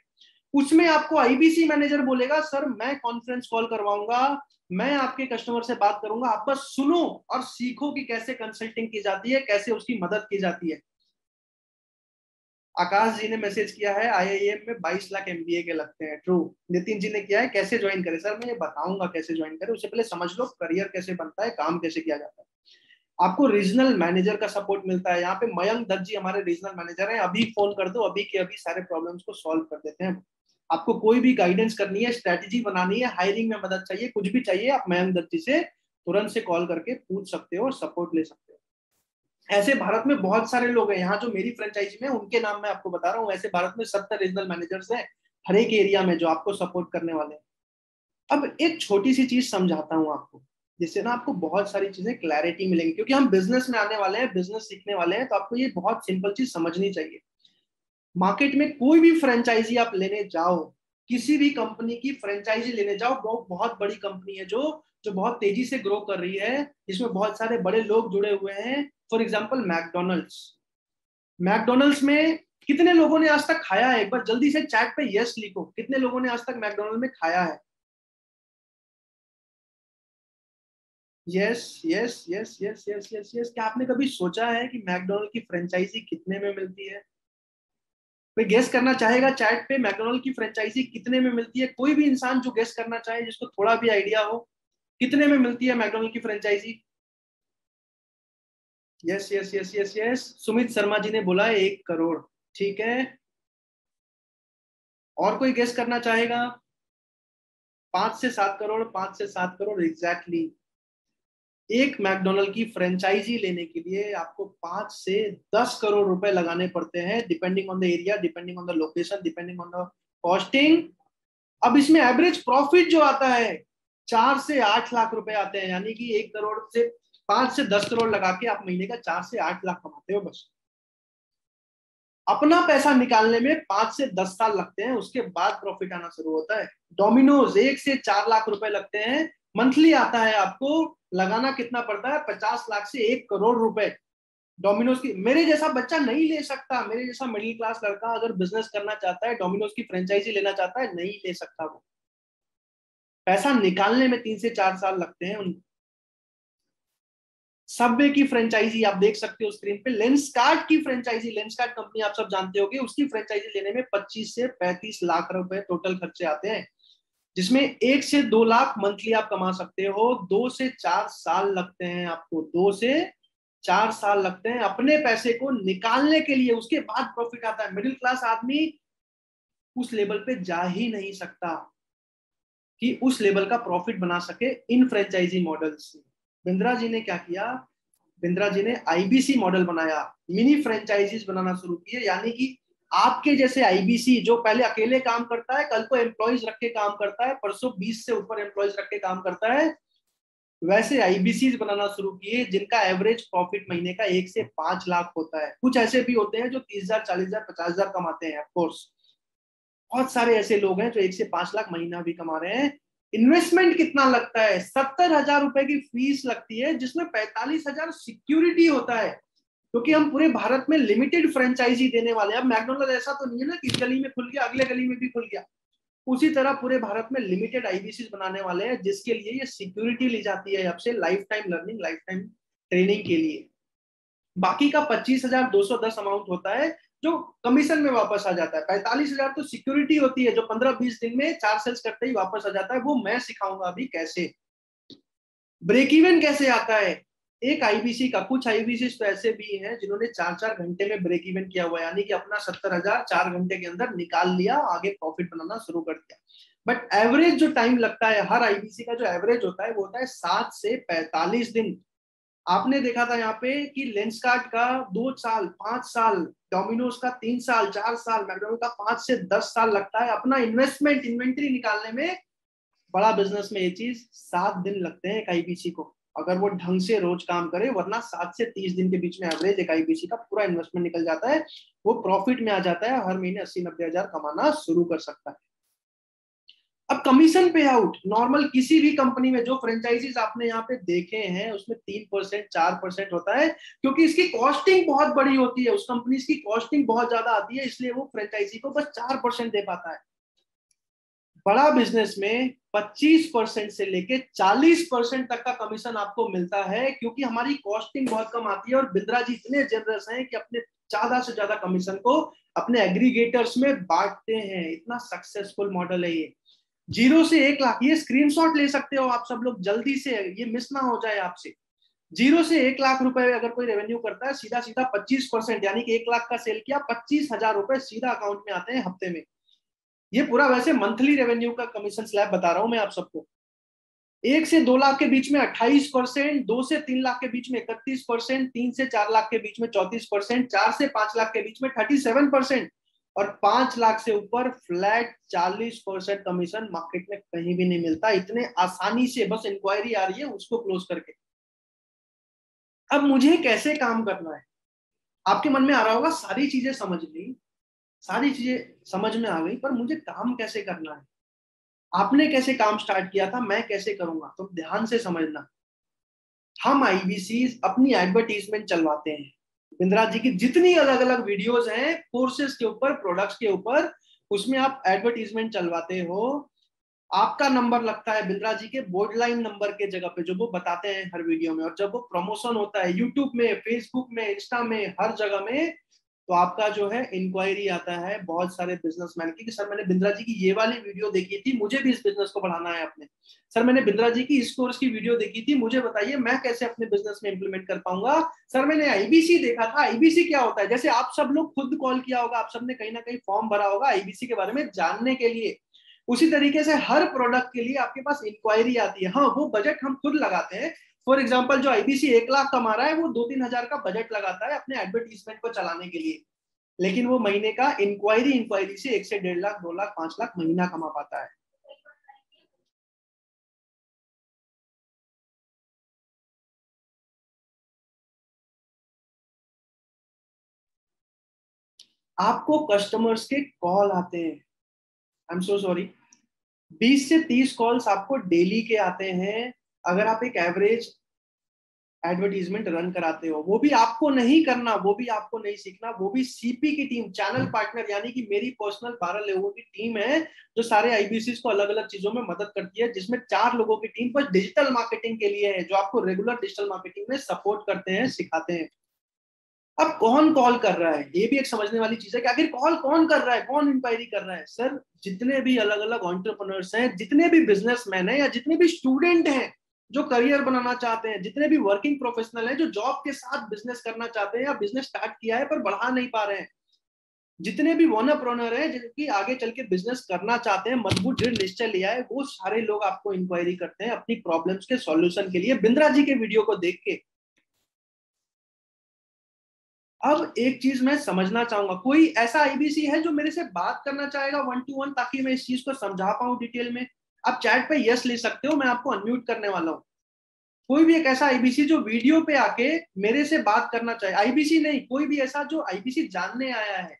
उसमें आपको आईबीसी मैनेजर बोलेगा सर मैं कॉन्फ्रेंस कॉल करवाऊंगा, मैं आपके कस्टमर से बात करूंगा, आप बस सुनो और सीखो कि कैसे कंसल्टिंग की जाती है, कैसे उसकी मदद की जाती है। आकाश जी ने मैसेज किया है आईआईएम में 22 लाख एमबीए के लगते हैं, ट्रू। नितिन जी ने किया है कैसे ज्वाइन करें, सर मैं ये बताऊंगा कैसे ज्वाइन करें, उससे पहले समझ लो करियर कैसे बनता है, काम कैसे किया जाता है। आपको रीजनल मैनेजर का सपोर्ट मिलता है, यहाँ पे मयंक दत्त जी हमारे रीजनल मैनेजर हैं, अभी फोन कर दो, अभी के अभी सारे प्रॉब्लम्स को सॉल्व कर देते हैं। आपको कोई भी गाइडेंस करनी है, स्ट्रेटेजी बनानी है, हायरिंग में मदद चाहिए, कुछ भी चाहिए, आप मयंक दत्त जी से तुरंत से कॉल करके पूछ सकते हो और सपोर्ट ले सकते हो। ऐसे भारत में बहुत सारे लोग हैं, यहाँ जो मेरी फ्रेंचाइजी में उनके नाम मैं आपको बता रहा हूँ, ऐसे भारत में 70 रीजनल मैनेजर्स हैं हर एक एरिया में जो आपको सपोर्ट करने वाले हैं। अब एक छोटी सी चीज समझाता हूँ आपको, जिससे ना आपको बहुत सारी चीजें क्लैरिटी मिलेंगी, क्योंकि हम बिजनेस में आने वाले हैं, बिजनेस सीखने वाले हैं, तो आपको ये बहुत सिंपल चीज समझनी चाहिए। मार्केट में कोई भी फ्रेंचाइजी आप लेने जाओ, किसी भी कंपनी की फ्रेंचाइजी लेने जाओ, वो बहुत बड़ी कंपनी है जो जो बहुत तेजी से ग्रो कर रही है, जिसमें बहुत सारे बड़े लोग जुड़े हुए हैं। For example McDonald's. मैकडोनल्ड्स में कितने लोगों ने आज तक खाया है? एक बार जल्दी से चैट पे यस लिखो, कितने लोगों ने आज तक मैकडोनल्ड में खाया है? Yes yes yes yes yes yes yes. क्या आपने कभी सोचा है कि मैकडोनल्ड की फ्रेंचाइजी कितने में मिलती है? कोई गेस करना चाहेगा चैट पे मैकडोनल्ड की फ्रेंचाइजी कितने में मिलती है? कोई भी इंसान जो गेस करना चाहे, जिसको थोड़ा भी आइडिया हो, कितने में मिलती है मैकडोनल्ड की franchisee? Yes yes yes yes yes. Sumit Sharma ji ने बोला है 1 करोड़। ठीक है, और कोई गेस करना चाहेगा? 5 से 7 करोड़, 5 से 7 करोड़ एग्जैक्टली। एक मैकडोनल्ड की फ्रेंचाइजी लेने के लिए आपको 5 से 10 करोड़ रुपए लगाने पड़ते हैं, depending on the area, depending on the location, depending on the costing. अब इसमें एवरेज प्रॉफिट जो आता है 4 से 8 लाख रुपए आते हैं, यानी कि 1 करोड़ से 5 से 10 करोड़ लगा के आप महीने का 4 से 8 लाख कमाते हो बस। अपना पैसा निकालने में 5 से 10 साल लगते हैं, उसके बाद प्रॉफिट आना शुरू होता है। डोमिनोज 1 से 4 लाख रुपए लगते हैं, मंथली आता है। आपको लगाना कितना पड़ता है? 50 लाख से 1 करोड़ रुपए डोमिनोज की। मेरे जैसा बच्चा नहीं ले सकता, मेरे जैसा मिडिल क्लास लड़का अगर बिजनेस करना चाहता है, डोमिनोज की फ्रेंचाइजी लेना चाहता है, नहीं ले सकता। वो पैसा निकालने में 3 से 4 साल लगते हैं उनको। सबवे की फ्रेंचाइजी आप देख सकते हो स्क्रीन पे। लेंसकार्ट की फ्रेंचाइजी, लेंसकार्ट कंपनी आप सब जानते होंगे, उसकी फ्रेंचाइजी लेने में 25 से 35 लाख रुपए टोटल खर्चे आते हैं, जिसमें 1 से 2 लाख मंथली आप कमा सकते हो। 2 से 4 साल लगते हैं आपको, 2 से 4 साल लगते हैं अपने पैसे को निकालने के लिए, उसके बाद प्रॉफिट आता है। मिडिल क्लास आदमी उस लेवल पे जा ही नहीं सकता कि उस लेवल का प्रॉफिट बना सके इन फ्रेंचाइजी मॉडल से। बिंद्रा जी ने क्या किया? बिंद्रा जी ने आईबीसी मॉडल बनाया, मिनी फ्रेंचाइजीज बनाना शुरू किए। यानी कि आपके जैसे आईबीसी जो पहले अकेले काम करता है, कल को एम्प्लॉयज रख के काम करता है, परसों 20 से ऊपर एम्प्लॉयज रख के काम करता है, वैसे आईबीसी बनाना शुरू किए जिनका एवरेज प्रॉफिट महीने का 1 से 5 लाख होता है। कुछ ऐसे भी होते हैं जो 30,000, 40,000, 50,000 कमाते हैं। ऑफकोर्स बहुत सारे ऐसे लोग हैं जो 1 से 5 लाख महीना भी कमा रहे हैं। इन्वेस्टमेंट कितना लगता है? 70,000 रुपए की फीस लगती है, जिसमें 45,000 सिक्योरिटी होता है, क्योंकि हम पूरे भारत में लिमिटेड फ्रेंचाइजी देने वाले हैं। अब मैकडोनल्ड ऐसा तो नहीं है ना कि इस गली में खुल गया अगले गली में भी खुल गया। उसी तरह पूरे भारत में लिमिटेड आईबीसी बनाने वाले हैं, जिसके लिए ये सिक्योरिटी ली जाती है आपसे, life time learning, life time training के लिए। बाकी का 25,210 अमाउंट होता है जो कमीशन में वापस आ जाता है। 45,000 तो सिक्योरिटी होती है जो 15-20 दिन में 4 सेल्स करते ही वापस आ जाता है। वो मैं सिखाऊंगा अभी कैसे। ब्रेक इवन कैसे आता है एक आईबीसी का? कुछ आईबीसी तो ऐसे भी हैं जिन्होंने 4-4 घंटे में ब्रेक इवन किया हुआ है, यानी कि अपना 70,000 4 घंटे के अंदर निकाल लिया, आगे प्रॉफिट बनाना शुरू कर दिया। बट एवरेज जो टाइम लगता है हर आईबीसी का, जो एवरेज होता है वो होता है 7 से 45 दिन। आपने देखा था यहाँ पे कि लेंसकार्ट का 2 साल, 5 साल, डोमिनोज का 3 साल, 4 साल, मैकडोनल्ड का 5 से 10 साल लगता है अपना इन्वेस्टमेंट इन्वेंट्री निकालने में। बड़ा बिजनेस में ये चीज 7 दिन लगते हैं एक आईबीसी को, अगर वो ढंग से रोज काम करे, वरना 7 से 30 दिन के बीच में एवरेज एक आईबीसी का पूरा इन्वेस्टमेंट निकल जाता है। वो प्रॉफिट में आ जाता है, हर महीने 80-90 हजार कमाना शुरू कर सकता है। अब कमीशन पे आउट नॉर्मल किसी भी कंपनी में जो फ्रेंचाइजीज आपने यहाँ पे देखे हैं उसमें 3% 4% होता है, क्योंकि इसकी कॉस्टिंग बहुत बड़ी होती है, उस कंपनी की कॉस्टिंग बहुत ज्यादा आती है, इसलिए वो फ्रेंचाइजी को बस 4% दे पाता है। बड़ा बिजनेस में 25% से लेके 40% तक का कमीशन आपको मिलता है, क्योंकि हमारी कॉस्टिंग बहुत कम आती है और बिंद्रा जी इतने जनरस हैं कि अपने ज्यादा से ज्यादा कमीशन को अपने एग्रीगेटर्स में बांटते हैं। इतना सक्सेसफुल मॉडल है ये। 0 से 1 लाख, ये स्क्रीनशॉट ले सकते हो आप सब लोग जल्दी से, ये मिस ना हो जाए आपसे। 0 से 1 लाख रुपए अगर कोई रेवेन्यू करता है, सीधा सीधा 25%, यानी कि 1 लाख का सेल किया, 25,000 रुपए सीधा अकाउंट में आते हैं हफ्ते में। ये पूरा वैसे मंथली रेवेन्यू का कमीशन स्लैब बता रहा हूं मैं आप सबको। 1 से 2 लाख के बीच में 28%, 2 से 3 लाख के बीच में 31%, 3 से 4 लाख के बीच में 34%, 4 से 5 लाख के बीच में 37%, और 5 लाख से ऊपर फ्लैट 40% कमीशन। मार्केट में कहीं भी नहीं मिलता इतने आसानी से, बस इंक्वायरी आ रही है उसको क्लोज करके। अब मुझे कैसे काम करना है, आपके मन में आ रहा होगा सारी चीजें समझ ली, सारी चीजें समझ में आ गई, पर मुझे काम कैसे करना है, आपने कैसे काम स्टार्ट किया था, मैं कैसे करूंगा। तो ध्यान से समझना, हम आईबीसी अपनी एडवर्टीजमेंट चलवाते हैं। बिंद्रा जी की जितनी अलग अलग वीडियोस हैं कोर्सेज के ऊपर, प्रोडक्ट्स के ऊपर, उसमें आप एडवर्टीजमेंट चलवाते हो। आपका नंबर लगता है बिंद्रा जी के बोर्ड लाइन नंबर के जगह पे, जो वो बताते हैं हर वीडियो में। और जब वो प्रमोशन होता है यूट्यूब में, फेसबुक में, इंस्टा में, हर जगह में, तो आपका जो है इंक्वायरी आता है बहुत सारे बिजनेसमैन की कि सर मैंने बिंद्रा जी की ये वाली वीडियो देखी थी, मुझे भी इस बिजनेस को बढ़ाना है अपने। सर मैंने बिंद्रा जी की इस कोर्स की वीडियो देखी थी, मुझे बताइए मैं कैसे अपने बिजनेस में इंप्लीमेंट कर पाऊंगा। सर मैंने आईबीसी देखा था, आईबीसी क्या होता है। जैसे आप सब लोग खुद कॉल किया होगा, आप सबने कहीं ना कहीं फॉर्म भरा होगा आईबीसी के बारे में जानने के लिए, उसी तरीके से हर प्रोडक्ट के लिए आपके पास इंक्वायरी आती है। हाँ, वो बजट हम खुद लगाते हैं। फॉर एग्जाम्पल जो आईबीसी 1 लाख कमा रहा है, वो 2-3 हजार का बजट लगाता है अपने एडवर्टीजमेंट को चलाने के लिए, लेकिन वो महीने का इंक्वायरी से 1 से 1.5 लाख, 2 लाख, 5 लाख महीना कमा पाता है। आपको कस्टमर्स के कॉल आते हैं, आई एम सो सॉरी, 20 से 30 कॉल्स आपको डेली के आते हैं। अगर आप एक एवरेज एडवर्टीजमेंट रन कराते हो, वो भी आपको नहीं करना, वो भी आपको नहीं सीखना, वो भी सीपी की टीम, चैनल पार्टनर, यानी कि मेरी पर्सनल 12 लोगों की टीम है जो सारे आईबीसी को अलग अलग चीजों में मदद करती है, जिसमें 4 लोगों की टीम बस डिजिटल मार्केटिंग के लिए है, जो आपको रेगुलर डिजिटल मार्केटिंग में सपोर्ट करते हैं, सिखाते हैं। अब कौन कॉल कर रहा है, ये भी एक समझने वाली चीज है कि आखिर कॉल कौन कर रहा है, कौन इंक्वायरी कर रहा है। सर जितने भी अलग अलग एंटरप्रेन्योर्स हैं, जितने भी बिजनेसमैन हैं, या जितने भी स्टूडेंट हैं जो करियर बनाना चाहते हैं, जितने भी वर्किंग प्रोफेशनल हैं जो जॉब के साथ बिजनेस करना चाहते हैं या बिजनेस स्टार्ट किया है पर बढ़ा नहीं पा रहे हैं, जितने भी वनरप्रेन्योर हैं जिनकी आगे चल के बिजनेस करना चाहते हैं, मजबूत दृढ़ निश्चय लिया है, वो सारे लोग आपको इंक्वायरी करते हैं अपनी प्रॉब्लम्स के सॉल्यूशन के लिए बिंद्रा जी के वीडियो को देख के। अब एक चीज मैं समझना चाहूंगा, कोई ऐसा आईबीसी है जो मेरे से बात करना चाहेगा 1-to-1, ताकि मैं इस चीज को समझा पाऊं डिटेल में। आप चैट पे यस ले सकते हो, मैं आपको अनम्यूट करने वाला हूं। कोई भी एक ऐसा आईबीसी जो वीडियो पे आके मेरे से बात करना चाहे, आईबीसी नहीं, कोई भी ऐसा जो आईबीसी जानने आया है,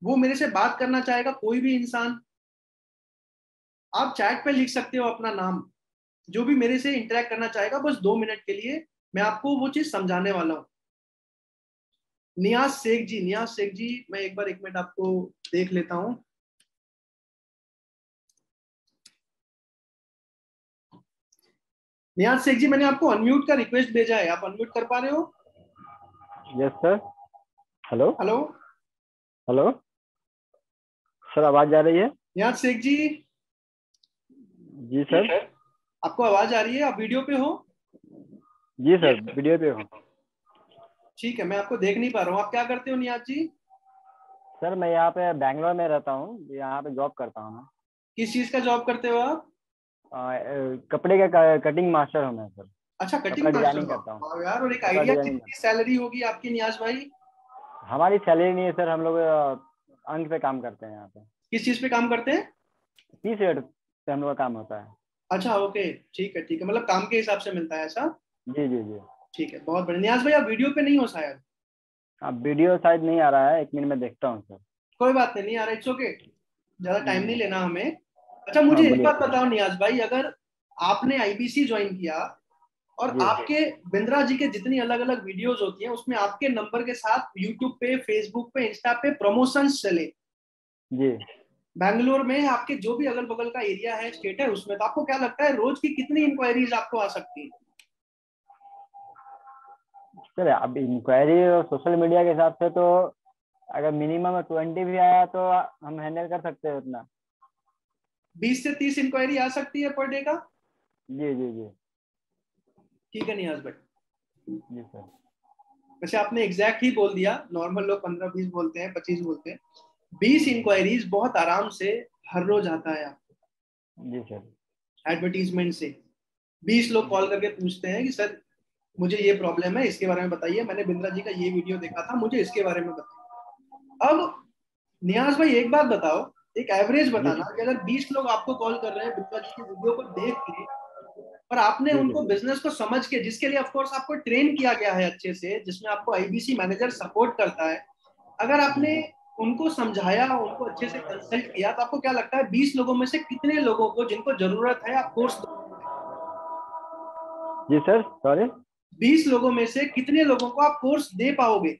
वो मेरे से बात करना चाहेगा, कोई भी इंसान। आप चैट पे लिख सकते हो अपना नाम, जो भी मेरे से इंटरेक्ट करना चाहेगा, बस 2 मिनट के लिए मैं आपको वो चीज समझाने वाला हूँ। नियाज शेख जी, नियाज शेख जी, मैं एक बार 1 मिनट आपको देख लेता हूँ। नियाज शेख जी, मैंने आपको अनम्यूट का रिक्वेस्ट भेजा है, आप अनम्यूट कर पा रहे हो? Yes sir. Hello hello hello sir, आवाज आ रही है? नियाज शेख जी। जी सर। आपको आवाज आ रही है? आप वीडियो पे हो? जी सर, वीडियो पे हूँ। ठीक है, मैं आपको देख नहीं पा रहा हूँ। आप क्या करते हो नियाज जी? सर मैं यहाँ पे बैंगलोर में रहता हूँ, यहाँ पे जॉब करता हूँ मैं। किस चीज का जॉब करते हो आप? कपड़े का कटिंग मास्टर हूँ मैं सर। अच्छा, कटिंग कपड़ा मास्टर डिजाइनिंग हो। करता हूँ। हाँ यार, और एक कपड़ा आइडिया, डिजाइनिंग कितनी सैलरी होगी आपकी नियाज भाई? हमारी सैलरी नहीं है सर, हम लोग अंक पे काम करते हैं यहाँ पे। किस चीज पे काम करते हैं? 30 रेट पे हम लोग का काम होता है। अच्छा, ओके, ठीक है ठीक है, मतलब काम के हिसाब से मिलता है ऐसा? जी जी जी। ठीक है, बहुत बढ़िया। नियाज भाई आप वीडियो पे नहीं हो शायद? अब वीडियो शायद नहीं आ रहा है, 1 मिनट में देखता हूँ सर। कोई बात नहीं, नहीं आ रहा, इट्स ओके, ज्यादा टाइम नहीं लेना हमें। अच्छा, हाँ मुझे एक बोलिए बात सर। बताओ नियाज भाई, अगर आपने आईबीसी ज्वाइन किया और जी आपके बिंद्रा जी के जितनी अलग अलग वीडियोस होती हैं उसमें आपके नंबर के साथ यूट्यूब पे, फेसबुक पे, इंस्टा पे प्रमोशंस चले, जी बैंगलोर में आपके जो भी अगल बगल का एरिया है, स्टेट है, उसमें, तो आपको क्या लगता है रोज की कितनी इंक्वायरीज आपको आ सकती है? सर, अब इंक्वायरी और सोशल मीडिया के हिसाब से तो अगर मिनिमम 20 भी आया तो हम हैंडल कर सकते हैं उतना। 20 से 30 इंक्वायरी आ सकती है पर डे का? जी जी जी। ठीक है नियाज भाई। जी सर। वैसे आपने एग्जैक्ट ही बोल दिया, नॉर्मल लोग 15-20 बोलते हैं, 25 बोलते हैं। 20 इंक्वायरीज बहुत आराम से हर रोज आता है आपको जी सर। एडवर्टीजमेंट से। 20 लोग कॉल करके पूछते हैं कि सर मुझे ये प्रॉब्लम है, इसके बारे में बताइए, मैंने बिंद्रा जी का ये वीडियो देखा था, मुझे इसके बारे में बताइए। अब नियाज भाई एक बात बताओ, एक एवरेज जी बताना कि अगर 20 लोग आपको कॉल कर रहे हैं बिंद्रा जी की वीडियो को देख के, और आपने जी उनको सर। बिजनेस को समझ के, जिसके लिए ऑफ कोर्स आपको ट्रेन किया गया है अच्छे से, जिसमें आपको आईबीसी मैनेजर सपोर्ट करता है, अगर आपने उनको समझाया, उनको अच्छे से कंसल्ट किया, तो आपको क्या लगता है 20 लोगों में से कितने लोगों को जिनको जरूरत है आप कोर्स? जी सर, सॉरी। 20 लोगों में से कितने लोगों को आप कोर्स दे पाओगे?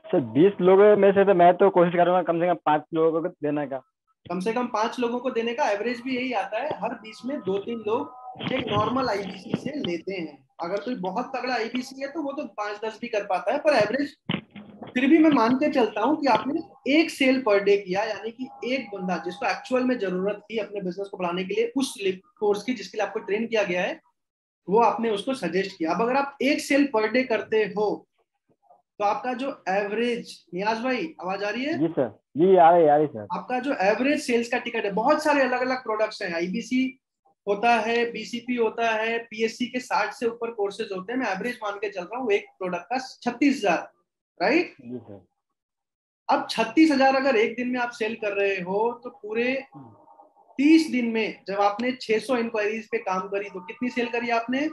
सर 20 लोगों में से तो मैं तो कोशिश करूंगा कम से कम 5 लोगों को देने का। कम से कम 5 लोगों को देने का एवरेज भी यही आता है, हर 20 में 2-3 लोग एक नॉर्मल आईबीसी से लेते हैं। अगर कोई बहुत तगड़ा आईबीसी है तो वो तो 5-10 भी कर पाता है, पर एवरेज फिर भी मैं मान के चलता हूं कि आपने एक सेल पर डे किया, यानी कि एक बंदा जिसको एक्चुअल में जरूरत थी अपने बिजनेस को बढ़ाने के लिए उस कोर्स की जिसके लिए आपको ट्रेन किया गया है, वो आपने उसको सजेस्ट किया। अब अगर आप एक सेल पर डे करते हो तो आपका जो एवरेज, नियाज भाई आवाज आ रही है? जी सर, जी आ रही सर। आपका जो एवरेज सेल्स का टिकट है, बहुत सारे अलग अलग प्रोडक्ट्स हैं, आईबीसी होता है, बीसीपी होता है, पीएससी के 60 से ऊपर कोर्सेज होते हैं, मैं एवरेज मान के चल रहा हूँ एक प्रोडक्ट का 36,000, राइट? जी सर। अब 36,000 अगर एक दिन में आप सेल कर रहे हो तो पूरे 30 दिन में जब आपने 600 इंक्वायरीज पे काम करी तो कितनी सेल करी आपने?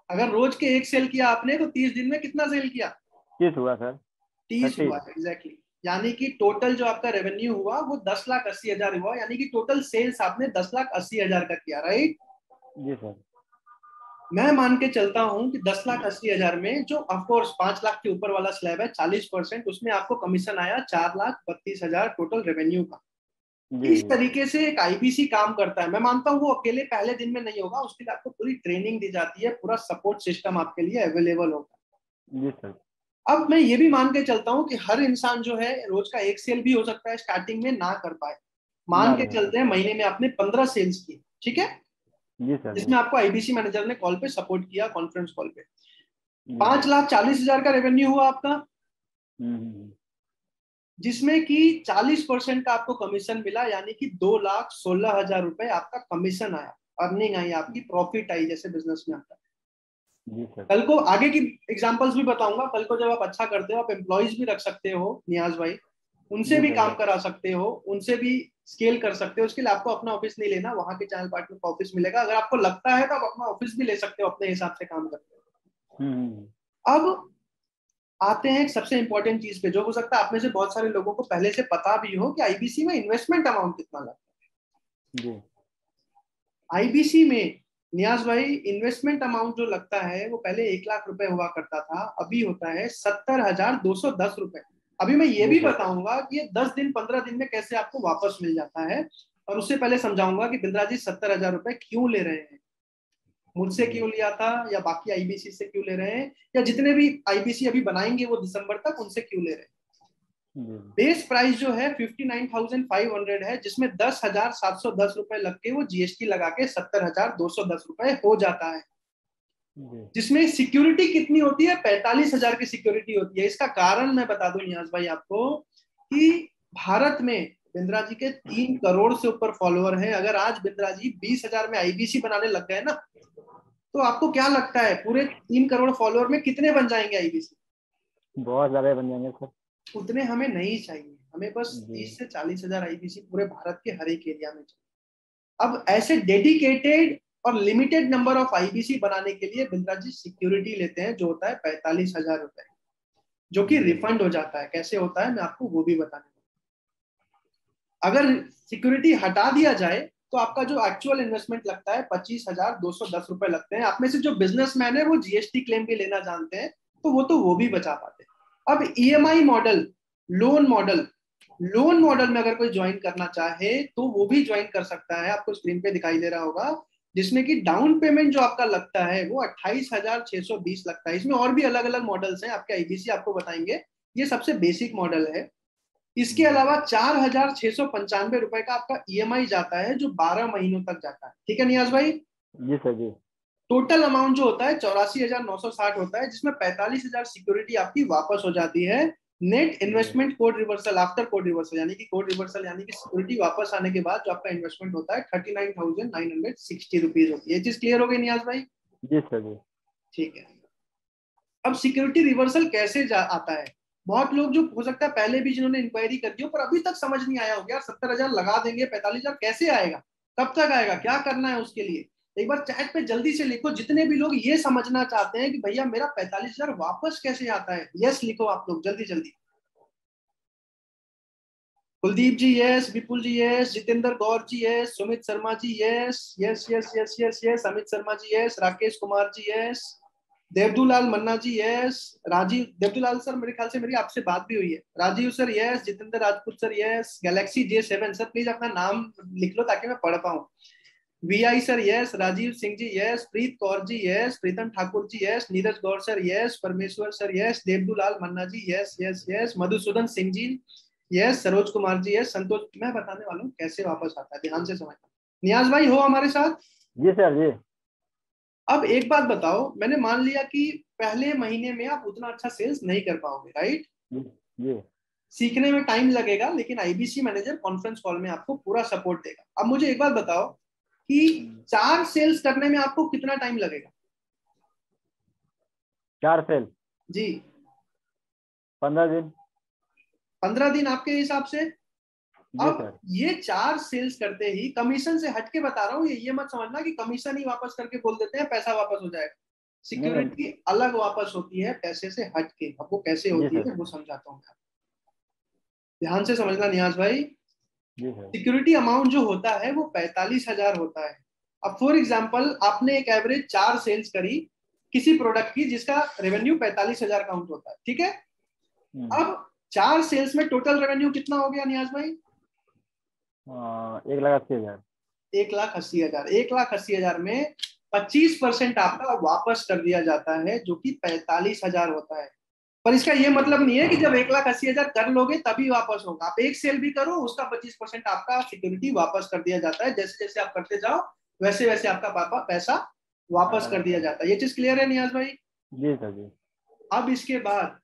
अगर रोज के एक सेल किया आपने तो 30 दिन में कितना सेल किया? 30 हुआ सर। 30 30। हुआ, एग्जैक्टली। यानी कि टोटल जो आपका रेवेन्यू हुआ वो 10,80,000 हुआ, यानी कि टोटल सेल्स आपने 10,80,000 का किया, राइट? जी सर। मैं मान के चलता हूं कि 10,80,000 में जो ऑफकोर्स 5 लाख के ऊपर वाला स्लैब है 40%, उसमें आपको कमीशन आया 4,32,000 टोटल रेवेन्यू का। जी इस जी। तरीके से एक आईबीसी काम करता है। मैं मानता हूँ वो अकेले पहले दिन में नहीं होगा, उसके लिए आपको पूरी ट्रेनिंग दी जाती है, पूरा सपोर्ट सिस्टम आपके लिए अवेलेबल होगा। जी सर। अब मैं ये भी मान के चलता हूँ कि हर इंसान जो है रोज का एक सेल भी हो सकता है स्टार्टिंग में ना कर पाए। मान ना के कर चलते हैं महीने में आपने 15 सेल्स की, ठीक है, जी सर। जी जिसमें आपको आईबीसी मैनेजर ने कॉल पे सपोर्ट किया, कॉन्फ्रेंस कॉल पे। जी। 5,40,000 का रेवेन्यू हुआ आपका, हम्म। जिसमें कि 40% का आपको कमीशन मिला, यानी कि 2,16,000 रुपए आपका कमीशन आया, अर्निंग आई आपकी, प्रॉफिट आई, जैसे बिजनेस में आता है। जी सर। कल को आगे की एग्जांपल्स भी बताऊंगा, कल को जब आप अच्छा करते हो आप एम्प्लॉयज भी रख सकते हो नियाज भाई, उनसे जी भी सर। काम करा सकते हो, उनसे भी स्केल कर सकते हो। उसके लिए आपको अपना ऑफिस नहीं लेना, वहां के चैनल पार्टनर का ऑफिस मिलेगा। अगर आपको लगता है तो आप अपना ऑफिस भी ले सकते हो, अपने हिसाब से काम करते हम्म। हो। अब आते हैं एक सबसे इंपॉर्टेंट चीज पे, जो हो सकता है आप में से बहुत सारे लोगों को पहले से पता भी हो कि आईबीसी में इन्वेस्टमेंट अमाउंट कितना लगता जी। है। आईबीसी में नियाज भाई इन्वेस्टमेंट अमाउंट जो लगता है वो पहले 1 लाख रुपए हुआ करता था, अभी होता है 70,210 रुपए। अभी मैं ये जी भी सर। बताऊंगा कि ये 10 दिन 15 दिन में कैसे आपको वापस मिल जाता है, और उससे पहले समझाऊंगा कि बिंद्रा जी 70,000 रुपए क्यों ले रहे हैं, मुझसे जी। क्यों लिया था, या बाकी आईबीसी से क्यों ले रहे हैं, या जितने भी आईबीसी अभी बनाएंगे वो दिसंबर तक, उनसे क्यों ले रहे हैं। जी। बेस प्राइस जो है 59,500 है, जिसमें 10,710 रुपए लग के वो जीएसटी लगा के 70,210 रुपए हो जाता है। जी। जिसमें सिक्योरिटी कितनी होती है? 45,000 की सिक्योरिटी होती है। इसका कारण मैं बता दूं नियाज भाई आपको कि भारत में बिंद्रा जी के 3 करोड़ से ऊपर फॉलोअर हैं। अगर आज बिंद्रा जी 20,000 में आईबीसी बनाने लग गए ना, तो आपको क्या लगता है पूरे 3 करोड़ फॉलोअर में कितने बन जाएंगे आईबीसी? बहुत ज्यादा बन जाएंगे सर। उतने हमें नहीं चाहिए, हमें बस जी। 30 से 40,000 आईबीसी पूरे भारत के हर एक एरिया में चाहिए। अब ऐसे डेडिकेटेड और लिमिटेड नंबर ऑफ आईबीसी बनाने के लिए बिंद्रा जी सिक्योरिटी लेते हैं, जो होता है 45,000 रुपए, जो कि जी। रिफंड हो जाता है। कैसे होता है मैं आपको वो भी बताने वाला। अगर सिक्योरिटी हटा दिया जाए तो आपका जो एक्चुअल इन्वेस्टमेंट लगता है 25,210 रुपए लगते हैं। आप में से जो बिजनेसमैन है वो जीएसटी क्लेम भी लेना जानते हैं, तो वो भी बचा पाते हैं। अब EMI model, loan model, loan model में अगर कोई ज्वाइन करना चाहे तो वो भी ज्वाइन कर सकता है। आपको स्क्रीन पे दिखाई दे रहा होगा, जिसमें कि डाउन पेमेंट जो आपका लगता है वो 28,620 लगता है। इसमें और भी अलग अलग मॉडल्स हैं, आपके आईबीसी आपको बताएंगे, ये सबसे बेसिक मॉडल है। इसके जी। अलावा 4,695 रुपए का आपका ईएमआई जाता है, जो 12 महीनों तक जाता है। ठीक है नियाज भाई? जी सर। जी। टोटल अमाउंट जो होता है 84,960 होता है, जिसमें 45,000 सिक्योरिटी आपकी वापस हो जाती है। नेट जी। Investment code reversal after code reversal, यानी कि कोड रिवर्सल यानी कि सिक्योरिटी वापस आने के बाद जो आपका इन्वेस्टमेंट होता है 39,960 रुपीज होती है। ये चीज क्लियर हो गई नियाज भाई? जी सर। जी। ठीक है। अब सिक्योरिटी रिवर्सल कैसे आता है? बहुत लोग जो हो सकता है पहले भी जिन्होंने इंक्वायरी कर दी हो पर अभी तक समझ नहीं आया हो गया, 70,000 लगा देंगे 45,000 कैसे आएगा, कब तक आएगा, क्या करना है उसके लिए, एक बार चैट पे जल्दी से लिखो, जितने भी लोग ये समझना चाहते हैं कि भैया मेरा 45,000 वापस कैसे आता है, यस लिखो आप लोग जल्दी जल्दी। Kuldeep ji yes, Vipul ji yes, Jitendra Gaur ji yes, Sumit Sharma ji yes, yes yes yes yes yes, Amit Sharma ji yes, Rakesh Kumar ji yes, Devdulal Manna ji yes, Rajiv Devdulal sir मेरे ख्याल से मेरी आपसे बात भी हुई है, Rajiv sir yes, Jitendra Rajput sir yes, Galaxy J7 sir please अपना नाम लिख लो ताकि मैं पढ़ पाऊँ, VI sir yes, Rajiv Singh ji yes, Preet Kaur ji yes, Pritam Thakur ji yes, Neeraj Gaur sir yes, Parmeshwar sir yes, Devdulal Manna ji yes yes yes, Madhusudan Singh ji yes, Saroj Kumar ji yes, Santosh. मैं बताने वाला हूँ कैसे वापस आता है, ध्यान से समझना। नियाज भाई हो हमारे साथ? जी सर जी। अब एक बात बताओ, मैंने मान लिया कि पहले महीने में आप उतना अच्छा सेल्स नहीं कर पाओगे, राइट? जी जी। सीखने में टाइम लगेगा, लेकिन आईबीसी मैनेजर कॉन्फ्रेंस कॉल में आपको पूरा सपोर्ट देगा। अब मुझे एक बात बताओ कि 4 सेल्स करने में आपको कितना टाइम लगेगा? 4 सेल? जी 15 दिन। 15 दिन आपके हिसाब से? जी अब सर। ये 4 सेल्स करते ही, कमीशन से हटके बता रहा हूँ, ये मत समझना कि कमीशन ही वापस करके बोल देते हैं पैसा वापस हो जाएगा। नहीं नहीं। सिक्योरिटी अलग वापस होती है पैसे से हटके, अब वो कैसे जी होती सर। है वो समझाता हूँ, ध्यान से समझना नियाज भाई। जी सर। सिक्योरिटी अमाउंट जो होता है वो 45,000 होता है। अब फॉर एग्जाम्पल आपने एक एवरेज 4 सेल्स करी किसी प्रोडक्ट की जिसका रेवेन्यू 45,000 काउंट होता है, ठीक है? अब 4 सेल्स में टोटल रेवेन्यू कितना हो गया नियाज भाई? 1,80,000। 1,80,000। 1,80,000 में 25% आपका वापस कर दिया जाता है जो कि 45,000 होता है। पर इसका ये मतलब नहीं है कि जब 1,80,000 कर लोगे तभी वापस होगा। आप एक सेल भी करो उसका 25% आपका सिक्योरिटी वापस कर दिया जाता है। जैसे जैसे आप करते जाओ वैसे वैसे आपका पापा पैसा वापस कर दिया जाता है। ये चीज क्लियर है नियाज भाई? जी सर जी। अब इसके बाद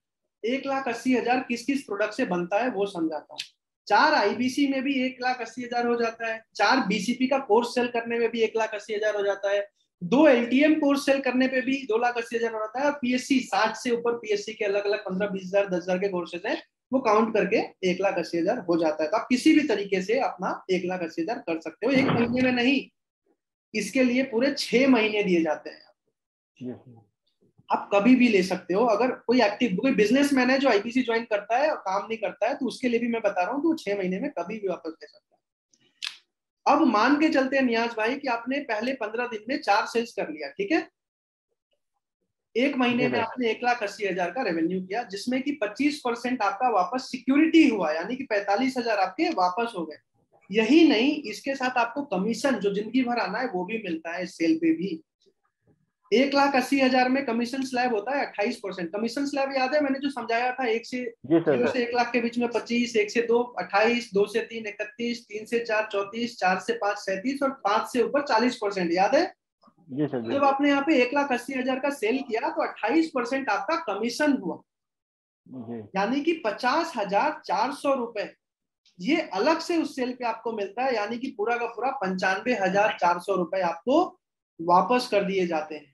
1,80,000 किस किस प्रोडक्ट से बनता है वो समझाता हूँ। 4 आईबीसी में भी 1,80,000 हो जाता है, 4 बीसीपी का कोर्स सेल करने में भी 1,80,000 हो जाता है, 2 एलटीएम कोर्स सेल करने पे भी 2,80,000 हो जाता है, और पीएससी 60 से ऊपर पीएससी के अलग अलग 15-20,000 10,000 के कोर्सेज हैं, वो काउंट करके 1,80,000 हो जाता है। तो आप किसी भी तरीके से अपना 1,80,000 कर सकते हो, एक महीने में नहीं, इसके लिए पूरे 6 महीने दिए जाते हैं। जी सर। आप कभी भी ले सकते हो। अगर कोई एक्टिव कोई बिजनेसमैन है जो आईबीसी ज्वाइन करता है और काम नहीं करता है तो उसके लिए भी मैं बता रहा हूँ कि वो 6 महीने में कभी भी वापस ले सकता है। अब मान के चलते हैं नियाज भाई कि आपने पहले 15 दिन में 4 सेल्स कर लिया, ठीक है? एक महीने जी में सर। आपने 1,80,000 का रेवेन्यू किया, जिसमें कि 25% आपका वापस सिक्योरिटी हुआ, यानी कि 45,000 आपके वापस हो गए। यही नहीं, इसके साथ आपको कमीशन जो जिंदगी भर आना है वो भी मिलता है इस सेल पे भी। 1,80,000 में कमीशन स्लैब होता है 28%। कमीशन स्लैब याद है मैंने जो समझाया था, 1 से जी सर। 0 से 1 लाख के बीच में 25, 1 से 2 28, 2 से 3 31, 3 से 4 34, 4 से 5 37 और 5 से ऊपर 40%, याद है? जी सर जी। जब आपने यहाँ पे 1,80,000 का सेल किया तो 28% आपका कमीशन हुआ, जी यानी कि 50,400 रुपए ये अलग से उस सेल पे आपको मिलता है, यानी कि पूरा का पूरा 95,400 रुपए आपको वापस कर दिए जाते हैं।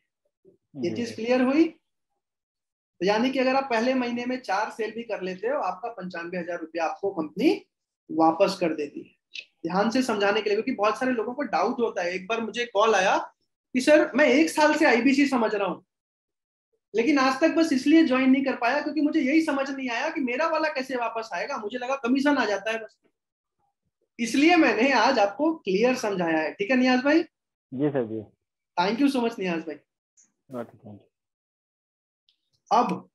ये जी चीज क्लियर हुई? तो यानी कि अगर आप पहले महीने में 4 सेल भी कर लेते हो, आपका 95,000 रुपया आपको कंपनी वापस कर देती है। ध्यान से समझाने के लिए, क्योंकि बहुत सारे लोगों को डाउट होता है। एक बार मुझे कॉल आया कि सर मैं 1 साल से आईबीसी समझ रहा हूँ, लेकिन आज तक बस इसलिए ज्वाइन नहीं कर पाया क्योंकि मुझे यही समझ नहीं आया कि मेरा वाला कैसे वापस आएगा, मुझे लगा कमीशन आ जाता है बस। इसलिए मैंने आज आपको क्लियर समझाया है, ठीक है नियाज भाई? जी सर जी। Thank you so much Niyaz भाई। Okay thank you. अब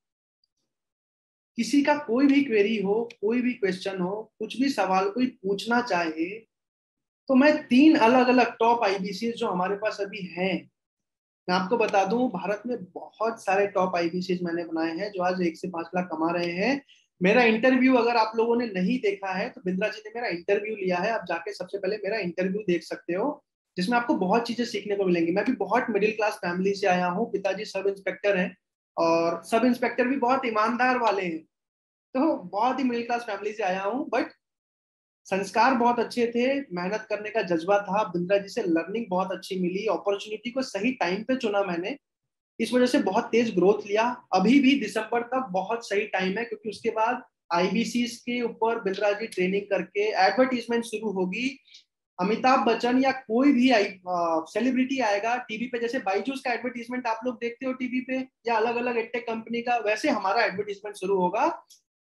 किसी का कोई भी क्वेरी हो, कोई भी क्वेश्चन हो, कुछ भी सवाल कोई पूछना चाहे, तो मैं 3 अलग अलग टॉप आईबीसी जो हमारे पास अभी हैं, मैं आपको बता दूं, भारत में बहुत सारे टॉप आईबीसी मैंने बनाए हैं जो आज 1 से 5 लाख कमा रहे हैं। मेरा इंटरव्यू अगर आप लोगों ने नहीं देखा है तो बिंद्रा जी ने मेरा इंटरव्यू लिया है, आप जाके सबसे पहले मेरा इंटरव्यू देख सकते हो, जिसमें आपको बहुत चीजें सीखने को मिलेंगी। मैं भी बहुत मिडिल क्लास फैमिली से आया हूँ, पिताजी सब इंस्पेक्टर हैं और सब इंस्पेक्टर भी बहुत ईमानदार वाले हैं, तो बहुत ही मिडिल क्लास फैमिली से आया हूँ, बट संस्कार बहुत अच्छे थे, मेहनत करने का जज्बा था, बिंद्रा जी से लर्निंग बहुत अच्छी मिली, अपॉर्चुनिटी को सही टाइम पे चुना मैंने, इस वजह से बहुत तेज ग्रोथ लिया। अभी भी दिसंबर तक बहुत सही टाइम है, क्योंकि उसके बाद आईबीसी के ऊपर बिंद्रा जी ट्रेनिंग करके एडवर्टीजमेंट शुरू होगी। अमिताभ बच्चन या कोई भी सेलिब्रिटी आएगा टीवी पे, जैसे बाईजूस का एडवर्टीजमेंट आप लोग देखते हो टीवी पे या अलग अलग एडटेक कंपनी का, वैसे हमारा एडवर्टीजमेंट शुरू होगा।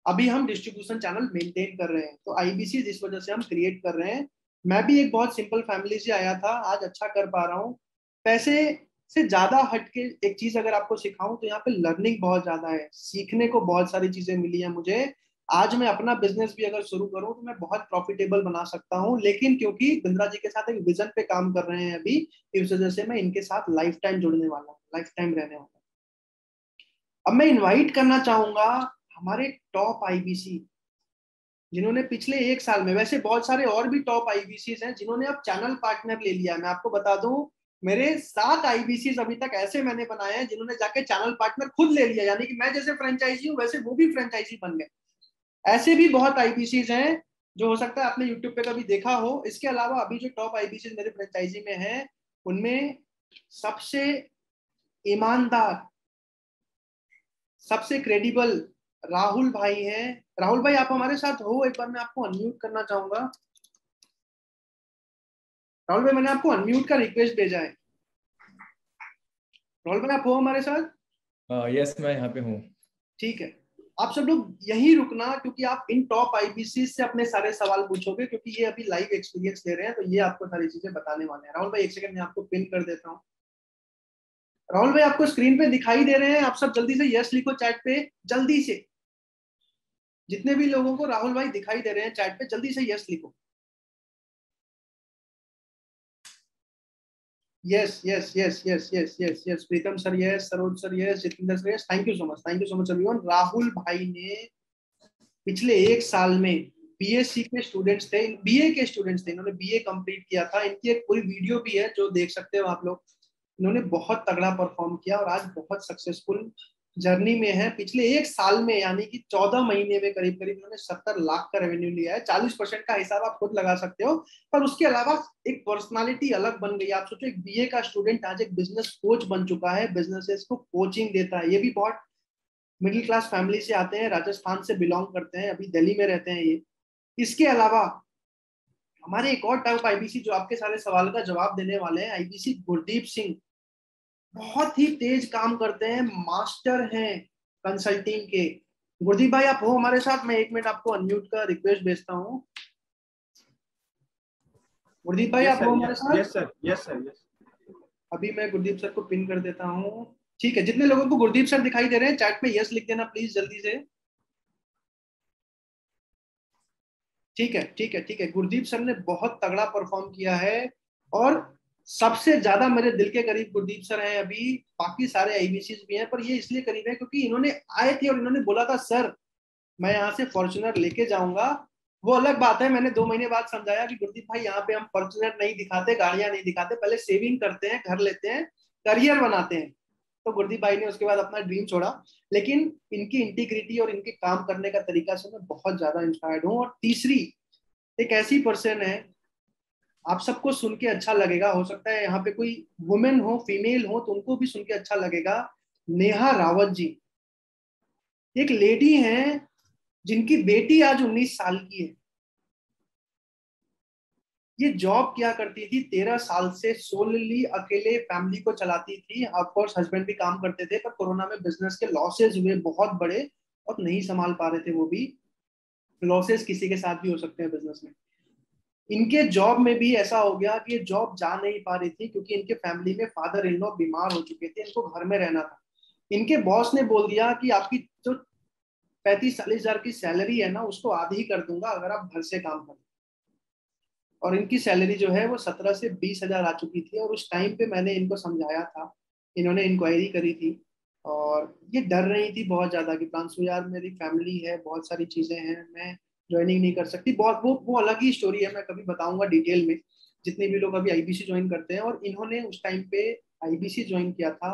अभी हम डिस्ट्रीब्यूशन चैनल मेंटेन कर रहे हैं, तो आईबीसी इस वजह से हम क्रिएट कर रहे हैं। मैं भी एक बहुत सिंपल फैमिली से आया था, आज अच्छा कर पा रहा हूँ। पैसे से ज्यादा हटके एक चीज अगर आपको सिखाऊं तो यहाँ पे लर्निंग बहुत ज्यादा है, सीखने को बहुत सारी चीजें मिली है मुझे। आज मैं अपना बिजनेस भी अगर शुरू करूं तो मैं बहुत प्रॉफिटेबल बना सकता हूं, लेकिन क्योंकि बिंद्रा जी के साथ एक विजन पे काम कर रहे हैं अभी, इस वजह से मैं इनके साथ लाइफ टाइम जुड़ने वाला हूँ, लाइफ टाइम रहने वाला हूँ। अब मैं इनवाइट करना चाहूंगा हमारे टॉप आईबीसी जिन्होंने पिछले एक साल में, वैसे बहुत सारे और भी टॉप आईबीसी हैं जिन्होंने अब चैनल पार्टनर ले लिया है। मैं आपको बता दूं, मेरे 7 आईबीसी अभी तक ऐसे मैंने बनाए हैं जिन्होंने जाके चैनल पार्टनर खुद ले लिया, यानी कि मैं जैसे फ्रेंचाइजी हूँ वैसे वो भी फ्रेंचाइजी बन गए। ऐसे भी बहुत आईबीसी हैं जो हो सकता है आपने यूट्यूब पे कभी देखा हो। इसके अलावा अभी जो टॉप आईबीसी मेरे फ्रेंचाइजी में हैं, उनमें सबसे ईमानदार, सबसे क्रेडिबल राहुल भाई हैं। राहुल भाई आप हमारे साथ हो? एक बार मैं आपको अनम्यूट करना चाहूंगा। राहुल भाई मैंने आपको अनम्यूट का रिक्वेस्ट भेजा है। राहुल भाई आप हो हमारे साथ? यस, मैं यहाँ पे हूँ। ठीक है, आप सब लोग यहीं रुकना क्योंकि आप इन टॉप आईबीसी से अपने सारे सवाल पूछोगे, क्योंकि ये अभी लाइव एक्सपीरियंस ले रहे हैं, तो ये आपको सारी चीजें बताने वाले हैं। राहुल भाई एक सेकंड में आपको पिन कर देता हूँ। राहुल भाई आपको स्क्रीन पे दिखाई दे रहे हैं? आप सब जल्दी से यस लिखो चैट पे, जल्दी से। जितने भी लोगों को राहुल भाई दिखाई दे रहे हैं चैट पे, जल्दी से यस लिखो। Yes yes yes yes yes yes yes, Pritam sir yes, Saroj sir yes, Jitendra sir yes, thank you so much, thank you so much everyone. Rahul भाई ने पिछले एक साल में बीएससी के स्टूडेंट्स थे, बीए के स्टूडेंट्स थे, इन्होंने बीए कंप्लीट किया था। इनकी एक पूरी वीडियो भी है जो देख सकते हो आप लोग। इन्होंने बहुत तगड़ा परफॉर्म किया और आज बहुत सक्सेसफुल जर्नी में है। पिछले एक साल में यानी कि 14 महीने में करीब करीब इन्होंने 70 लाख का रेवेन्यू लिया है। 40% का हिसाब आप खुद लगा सकते हो, पर उसके अलावा एक पर्सनालिटी अलग बन गई। आप सोचो, एक बीए का स्टूडेंट आज एक बिजनेस कोच बन चुका है, बिजनेसेस को कोचिंग देता है। ये भी बहुत मिडिल क्लास फैमिली से आते हैं, राजस्थान से बिलोंग करते हैं, अभी दिल्ली में रहते हैं ये। इसके अलावा हमारे एक और टॉप आईबीसी जो आपके सारे सवाल का जवाब देने वाले हैं, आईबीसी गुरदीप सिंह, बहुत ही तेज काम करते हैं, मास्टर हैं कंसल्टिंग के। गुरदीप भाई आप हो हमारे साथ? मैं 1 मिनट आपको अनम्यूट का रिक्वेस्ट भेजता हूँ। गुरदीप भाई आप हो हमारे साथ? Yes sir, yes sir, yes. अभी मैं गुरदीप सर को पिन कर देता हूँ। ठीक है, जितने लोगों को गुरदीप सर दिखाई दे रहे हैं चैट में यस लिख देना प्लीज जल्दी से। ठीक है ठीक है ठीक है, गुरदीप सर ने बहुत तगड़ा परफॉर्म किया है और सबसे ज्यादा मेरे दिल के करीब गुरदीप सर हैं अभी। बाकी सारे आईबीसी भी हैं, पर ये इसलिए करीब है क्योंकि इन्होंने आए थे और इन्होंने बोला था सर मैं यहाँ से फॉर्च्यूनर लेके जाऊंगा। वो अलग बात है, मैंने 2 महीने बाद समझाया कि गुरदीप भाई यहाँ पे हम फॉर्च्यूनर नहीं दिखाते, गाड़ियां नहीं दिखाते, पहले सेविंग करते हैं, घर लेते हैं, करियर बनाते हैं। तो गुरदीप भाई ने उसके बाद अपना ड्रीम छोड़ा, लेकिन इनकी इंटीग्रिटी और इनके काम करने का तरीका से मैं बहुत ज्यादा इंस्पायर्ड हूँ। और तीसरी एक ऐसी पर्सन है, आप सबको सुन के अच्छा लगेगा, हो सकता है यहाँ पे कोई वुमेन हो, फीमेल हो, तो उनको भी सुन के अच्छा लगेगा। नेहा रावत जी एक लेडी हैं जिनकी बेटी आज 19 साल की है। ये जॉब क्या करती थी 13 साल से, सोलली अकेले फैमिली को चलाती थी। ऑफकोर्स हस्बैंड भी काम करते थे, पर कोरोना में बिजनेस के लॉसेज हुए बहुत बड़े और नहीं संभाल पा रहे थे वो भी। लॉसेस किसी के साथ भी हो सकते हैं बिजनेस में। इनके जॉब में भी ऐसा हो गया कि ये जॉब जा नहीं पा रही थी क्योंकि इनके फैमिली में फादर इन लॉ बीमार हो चुके थे, इनको घर में रहना था। इनके बॉस ने बोल दिया कि आपकी जो 35-40 हजार की सैलरी है ना, उसको आधी ही कर दूंगा अगर आप घर से काम करें। और इनकी सैलरी जो है वो 17 से 20 हजार आ चुकी थी। और उस टाइम पे मैंने इनको समझाया था, इन्होंने इंक्वायरी करी थी और ये डर रही थी बहुत ज्यादा कि प्रांशु यार मेरी फैमिली है, बहुत सारी चीजें हैं, मैं ज्वाइनिंग नहीं कर सकती। बहुत वो अलग ही स्टोरी है, मैं कभी बताऊंगा डिटेल में, जितने भी लोग अभी आईबीसी ज्वाइन करते हैं। और इन्होंने उस टाइम पे आईबीसी ज्वाइन किया था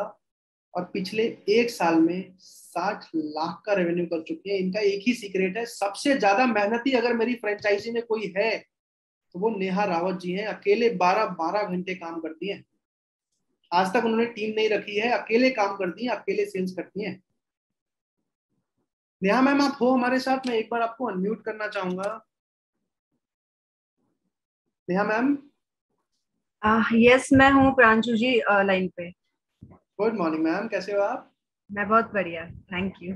और पिछले एक साल में 60 लाख का रेवेन्यू कर चुकी है। इनका एक ही सीक्रेट है, सबसे ज्यादा मेहनती अगर मेरी फ्रेंचाइजी में कोई है तो वो नेहा रावत जी हैं। अकेले 12-12 घंटे काम करती हैं। आज तक उन्होंने टीम नहीं रखी है, अकेले काम करती हैं, अकेले सेल्स करती हैं। नेहा मैम आप हो हमारे साथ? मैं एक बार आपको अनम्यूट करना चाहूंगा। नेहा मैम। यस, मैं हूँ प्रांशु जी लाइन पे। गुड मॉर्निंग मैम, कैसे हो आप? मैं बहुत बढ़िया, थैंक यू।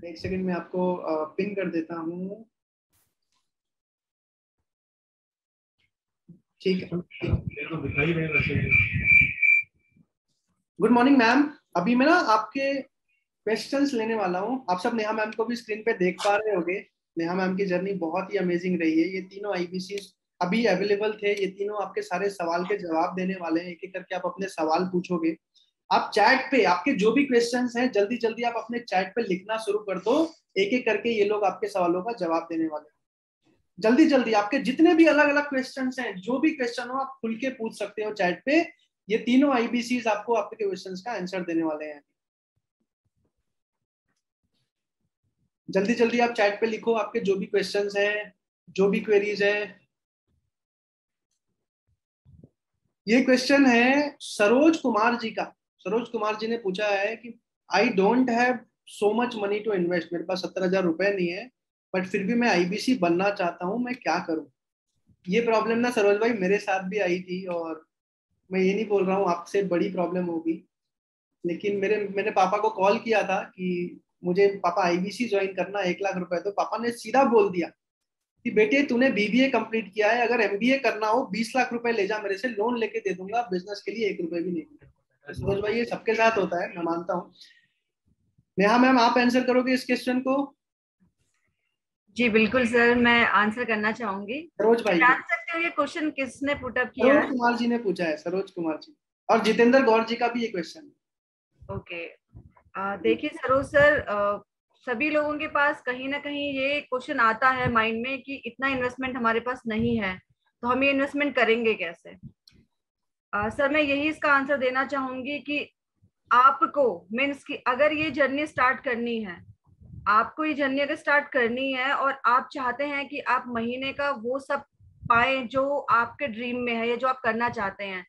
एक सेकंड में आपको पिन कर देता हूँ। ठीक है। Good morning ma'am. अभी मैं ना आपके क्वेश्चंस लेने वाला हूँ। आप सब नेहा मैम को भी स्क्रीन पे देख पा रहे होंगे। नेहा मैम की जर्नी बहुत ही अमेजिंग रही है। ये तीनों आईबीसी अभी अवेलेबल थे। ये तीनों आपके सारे सवाल के जवाब देने वाले हैं। एक एक करके आप अपने सवाल पूछोगे। आप चैट पे आपके जो भी क्वेश्चंस हैं जल्दी जल्दी आप अपने चैट पे लिखना शुरू कर दो। एक एक करके ये लोग आपके सवालों का जवाब देने वाले हैं। जल्दी जल्दी आपके जितने भी अलग अलग क्वेश्चंस हैं, जो भी क्वेश्चन हो आप खुल के पूछ सकते हो चैट पे। ये तीनों आईबीसीज आपको आपके क्वेश्चंस का आंसर देने वाले हैं। जल्दी जल्दी आप चैट पे लिखो आपके जो भी क्वेश्चंस हैं, जो भी क्वेरीज है। ये क्वेश्चन है सरोज कुमार जी का। सरोज कुमार जी ने पूछा है कि I don't have so much money to invest. मेरे पास 70,000 रुपए नहीं है, बट फिर भी मैं आईबीसी बनना चाहता हूँ, मैं क्या करूँ? ये प्रॉब्लम ना सरोज भाई मेरे साथ भी आई थी, और मैं ये नहीं बोल रहा हूँ आपसे बड़ी प्रॉब्लम होगी, लेकिन मैंने पापा को कॉल किया था कि मुझे पापा आईबीसी ज्वाइन करना 1 लाख रुपए। तो पापा ने सीधा बोल दिया कि बेटे तूने बीबीए कंप्लीट किया है, अगर एमबीए करना हो 20 लाख रुपए ले जा मेरे से, लोन लेके दे दूंगा, बिजनेस के लिए 1 रुपए भी नहीं। सरोज भाई ये सबके साथ होता है, मैं मानता हूँ। नेहा मैम आप आंसर करोगे इस क्वेश्चन को? जी बिल्कुल सर, मैं आंसर करना चाहूंगी। सरोज भाई को। जान सकते हो ये क्वेश्चन किसने पुट अप किया सरोज है? कुमार जी ने पूछा है, सरोज कुमार जी। और जितेंद्र गौर जी का भी ये क्वेश्चन है। ओके, देखिए सरोज सर, सभी लोगों के पास कहीं ना कहीं ये क्वेश्चन आता है माइंड में कि इतना इन्वेस्टमेंट हमारे पास नहीं है, तो हम ये इन्वेस्टमेंट करेंगे कैसे। सर मैं यही इसका आंसर देना चाहूंगी कि आपको मीन्स कि अगर ये जर्नी स्टार्ट करनी है, आपको ये जर्नी अगर स्टार्ट करनी है और आप चाहते हैं कि आप महीने का वो सब पाए जो आपके ड्रीम में है या जो आप करना चाहते हैं,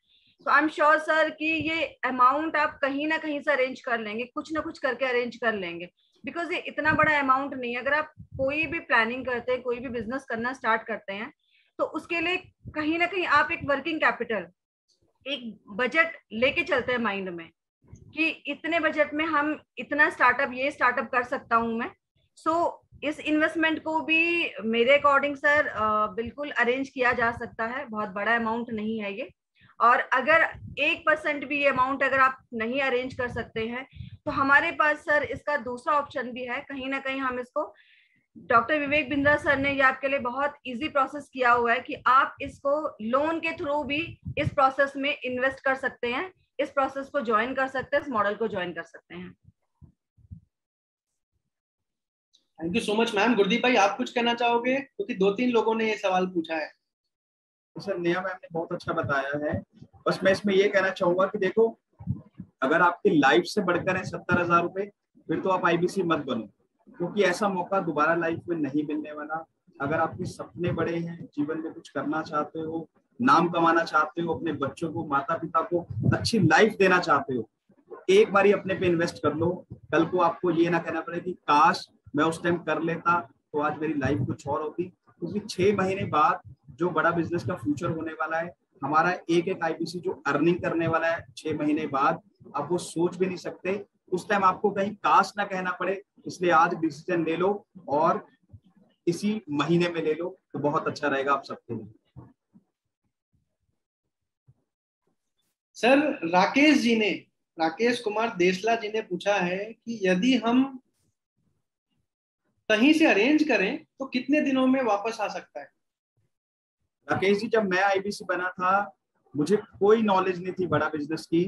तो आई एम श्योर सर कि ये अमाउंट आप कहीं ना कहीं से अरेंज कर लेंगे, कुछ ना कुछ करके अरेंज कर लेंगे। बिकॉज ये इतना बड़ा अमाउंट नहीं है। अगर आप कोई भी प्लानिंग करते हैं, कोई भी बिजनेस करना स्टार्ट करते हैं, तो उसके लिए कहीं ना कहीं आप एक वर्किंग कैपिटल, एक बजट लेके चलते हैं माइंड में कि इतने बजट में हम इतना स्टार्टअप, ये स्टार्टअप कर सकता हूं मैं। सो इस इन्वेस्टमेंट को भी मेरे अकॉर्डिंग सर बिल्कुल अरेंज किया जा सकता है। बहुत बड़ा अमाउंट नहीं है ये। और अगर 1% भी ये अमाउंट अगर आप नहीं अरेंज कर सकते हैं, तो हमारे पास सर इसका दूसरा ऑप्शन भी है। कहीं ना कहीं हम इसको, डॉक्टर विवेक बिंद्रा सर ने ये आपके लिए बहुत इजी प्रोसेस किया हुआ है कि आप इसको लोन के थ्रू भी इस प्रोसेस में इन्वेस्ट कर सकते हैं, इस प्रोसेस को ज्वाइन कर सकते हैं, इस मॉडल को ज्वाइन कर सकते हैं। Thank you so much ma'am. Gurdeep भाई आप कुछ कहना चाहोगे, क्योंकि 2-3 लोगों ने ये सवाल पूछा है। सर नेहा मैम ने बहुत अच्छा बताया है। बस मैं इसमें ये कहना चाहूंगा कि देखो, अगर आपकी लाइफ से बढ़कर है 70,000 रुपए, फिर तो आप आईबीसी मत बनो, क्योंकि ऐसा मौका दोबारा लाइफ में नहीं मिलने वाला। अगर आपके सपने बड़े हैं, जीवन में कुछ करना चाहते हो, नाम कमाना चाहते हो, अपने बच्चों को, माता पिता को अच्छी लाइफ देना चाहते हो, तो एक बारी अपने पे इन्वेस्ट कर लो। कल को आपको ये ना कहना पड़े कि काश मैं उस टाइम कर लेता तो आज मेरी लाइफ कुछ और होती। क्योंकि 6 महीने बाद जो बड़ा बिजनेस का फ्यूचर होने वाला है, हमारा एक एक आईबीसी जो अर्निंग करने वाला है 6 महीने बाद, आप वो सोच भी नहीं सकते। उस टाइम आपको कहीं काश ना कहना पड़े, इसलिए आज डिसीजन ले लो और इसी महीने में ले लो तो बहुत अच्छा रहेगा आप सबके लिए। सर राकेश कुमार देसला जी ने पूछा है कि यदि हम कहीं से अरेंज करें तो कितने दिनों में वापस आ सकता है? राकेश जी, जब मैं आईबीसी बना था मुझे कोई नॉलेज नहीं थी बड़ा बिजनेस की।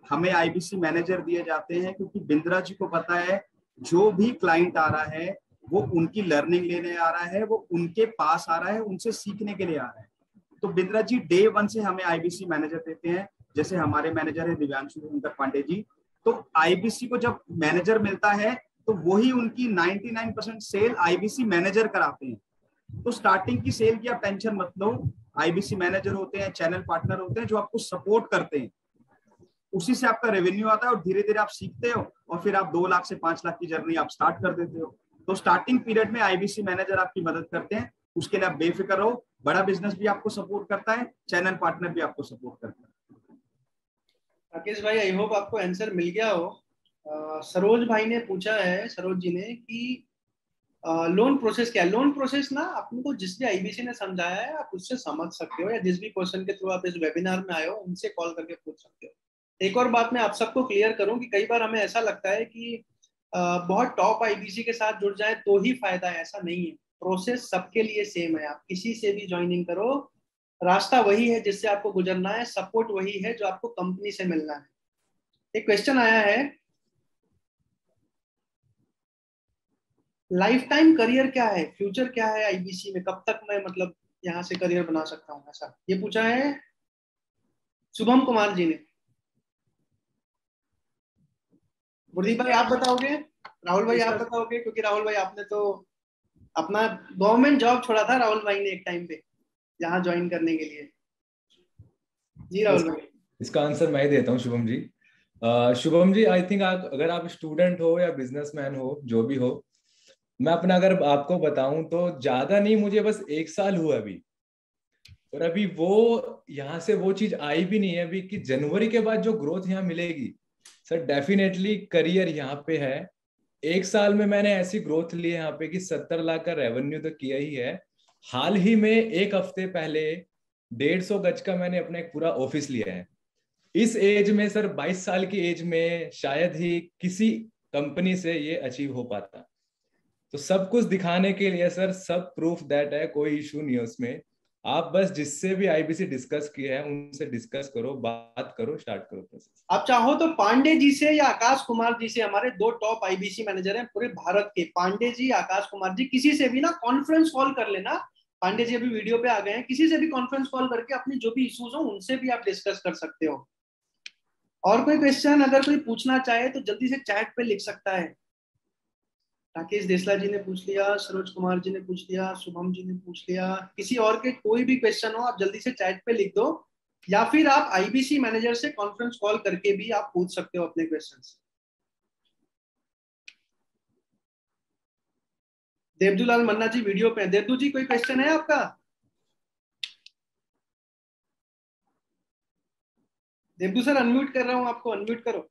हमें आईबीसी मैनेजर दिए जाते हैं, क्योंकि बिंद्रा जी को पता है जो भी क्लाइंट आ रहा है वो उनकी लर्निंग लेने आ रहा है, वो उनके पास आ रहा है, उनसे सीखने के लिए आ रहा है। तो बिंद्रा जी डे 1 से हमें आईबीसी मैनेजर देते हैं। जैसे हमारे मैनेजर है दिव्यांशु पांडे जी, तो आईबीसी को जब मैनेजर मिलता है तो वही उनकी 99% सेल आईबीसी मैनेजर कराते हैं। तो स्टार्टिंग की सेल की आप टेंशन मत लो। आईबीसी मैनेजर होते हैं, चैनल पार्टनर होते हैं जो आपको सपोर्ट करते हैं, उसी से आपका रेवेन्यू आता है और धीरे धीरे आप सीखते हो और फिर आप 2 लाख से 5 लाख की जर्नी आप स्टार्ट कर देते हो। तो स्टार्टिंग पीरियड में आईबीसी मैनेजर आपकी मदद करते हैं। उसके लिए आप बेफिक्र रहो। बड़ा बिजनेस भी आपको सपोर्ट करता है, चैनल पार्टनर भी आपको सपोर्ट करता है। राकेश भाई, आई होप आपको आंसर मिल गया हो। सरोज भाई ने पूछा है, सरोज जी ने, कि लोन प्रोसेस क्या है। लोन प्रोसेस ना आपको जिस भी आईबीसी ने समझाया है आप उससे समझ सकते हो, या जिस भी पर्सन के थ्रू आप इस वेबिनार में आए हो उनसे कॉल करके पूछ सकते हो। एक और बात मैं आप सबको क्लियर करूं कि कई बार हमें ऐसा लगता है कि बहुत टॉप आईबीसी के साथ जुड़ जाए तो ही फायदा है, ऐसा नहीं है। प्रोसेस सबके लिए सेम है, आप किसी से भी ज्वाइनिंग करो, रास्ता वही है जिससे आपको गुजरना है, सपोर्ट वही है जो आपको कंपनी से मिलना है। एक क्वेश्चन आया है, लाइफ टाइम करियर क्या है, फ्यूचर क्या है आईबीसी में, कब तक मैं मतलब यहाँ से करियर बना सकता हूँ, ऐसा ये पूछा है शुभम कुमार जी ने। गुरदीप भाई आप बताओगे, राहुल भाई आप बताओगे, क्योंकि राहुल भाई आपने तो अपना गवर्नमेंट जॉब छोड़ा था राहुल भाई ने एक टाइम पे यहाँ ज्वाइन करने के लिए। जी राहुल भाई। इसका आंसर मैं ही देता हूँ शुभम जी। शुभम जी, आई थिंक अगर आप स्टूडेंट हो या बिजनेसमैन हो, जो भी हो, मैं अपना अगर आपको बताऊं तो ज्यादा नहीं, मुझे बस 1 साल हुआ अभी, और अभी वो यहाँ से वो चीज आई भी नहीं है अभी कि जनवरी के बाद जो ग्रोथ यहाँ मिलेगी सर, डेफिनेटली करियर यहाँ पे है। 1 साल में मैंने ऐसी ग्रोथ ली है यहाँ पे कि 70 लाख का रेवेन्यू तो किया ही है। हाल ही में 1 हफ्ते पहले 150 गज का मैंने अपना एक पूरा ऑफिस लिया है। इस एज में सर, 22 साल की एज में शायद ही किसी कंपनी से ये अचीव हो पाता। तो सब कुछ दिखाने के लिए सर, सब प्रूफ दैट है, कोई इशू नहीं है उसमें। आप बस जिससे भी आईबीसी डिस्कस किया है उनसे डिस्कस करो, बात करो, स्टार्ट करो प्रोसेस। आप चाहो तो पांडे जी से या आकाश कुमार जी से, हमारे 2 टॉप आईबीसी मैनेजर हैं पूरे भारत के, पांडे जी, आकाश कुमार जी, किसी से भी ना कॉन्फ्रेंस कॉल कर लेना। पांडे जी अभी वीडियो पे आ गए हैं, किसी से भी कॉन्फ्रेंस कॉल करके अपनी जो भी इश्यूज हो उनसे भी आप डिस्कस कर सकते हो। और कोई क्वेश्चन अगर कोई पूछना चाहे तो जल्दी से चैट पे लिख सकता है। राकेश देसला जी ने पूछ लिया, सरोज कुमार जी ने पूछ लिया, शुभम जी ने पूछ लिया। किसी और के कोई भी क्वेश्चन हो आप जल्दी से चैट पे लिख दो, या फिर आप आईबीसी मैनेजर से कॉन्फ्रेंस कॉल करके भी आप पूछ सकते हो अपने क्वेश्चंस। देवदूलाल मन्ना जी वीडियो पे हैं। देवदू जी कोई क्वेश्चन है आपका? देवदू सर अनम्यूट कर रहा हूं आपको, अनम्यूट करो।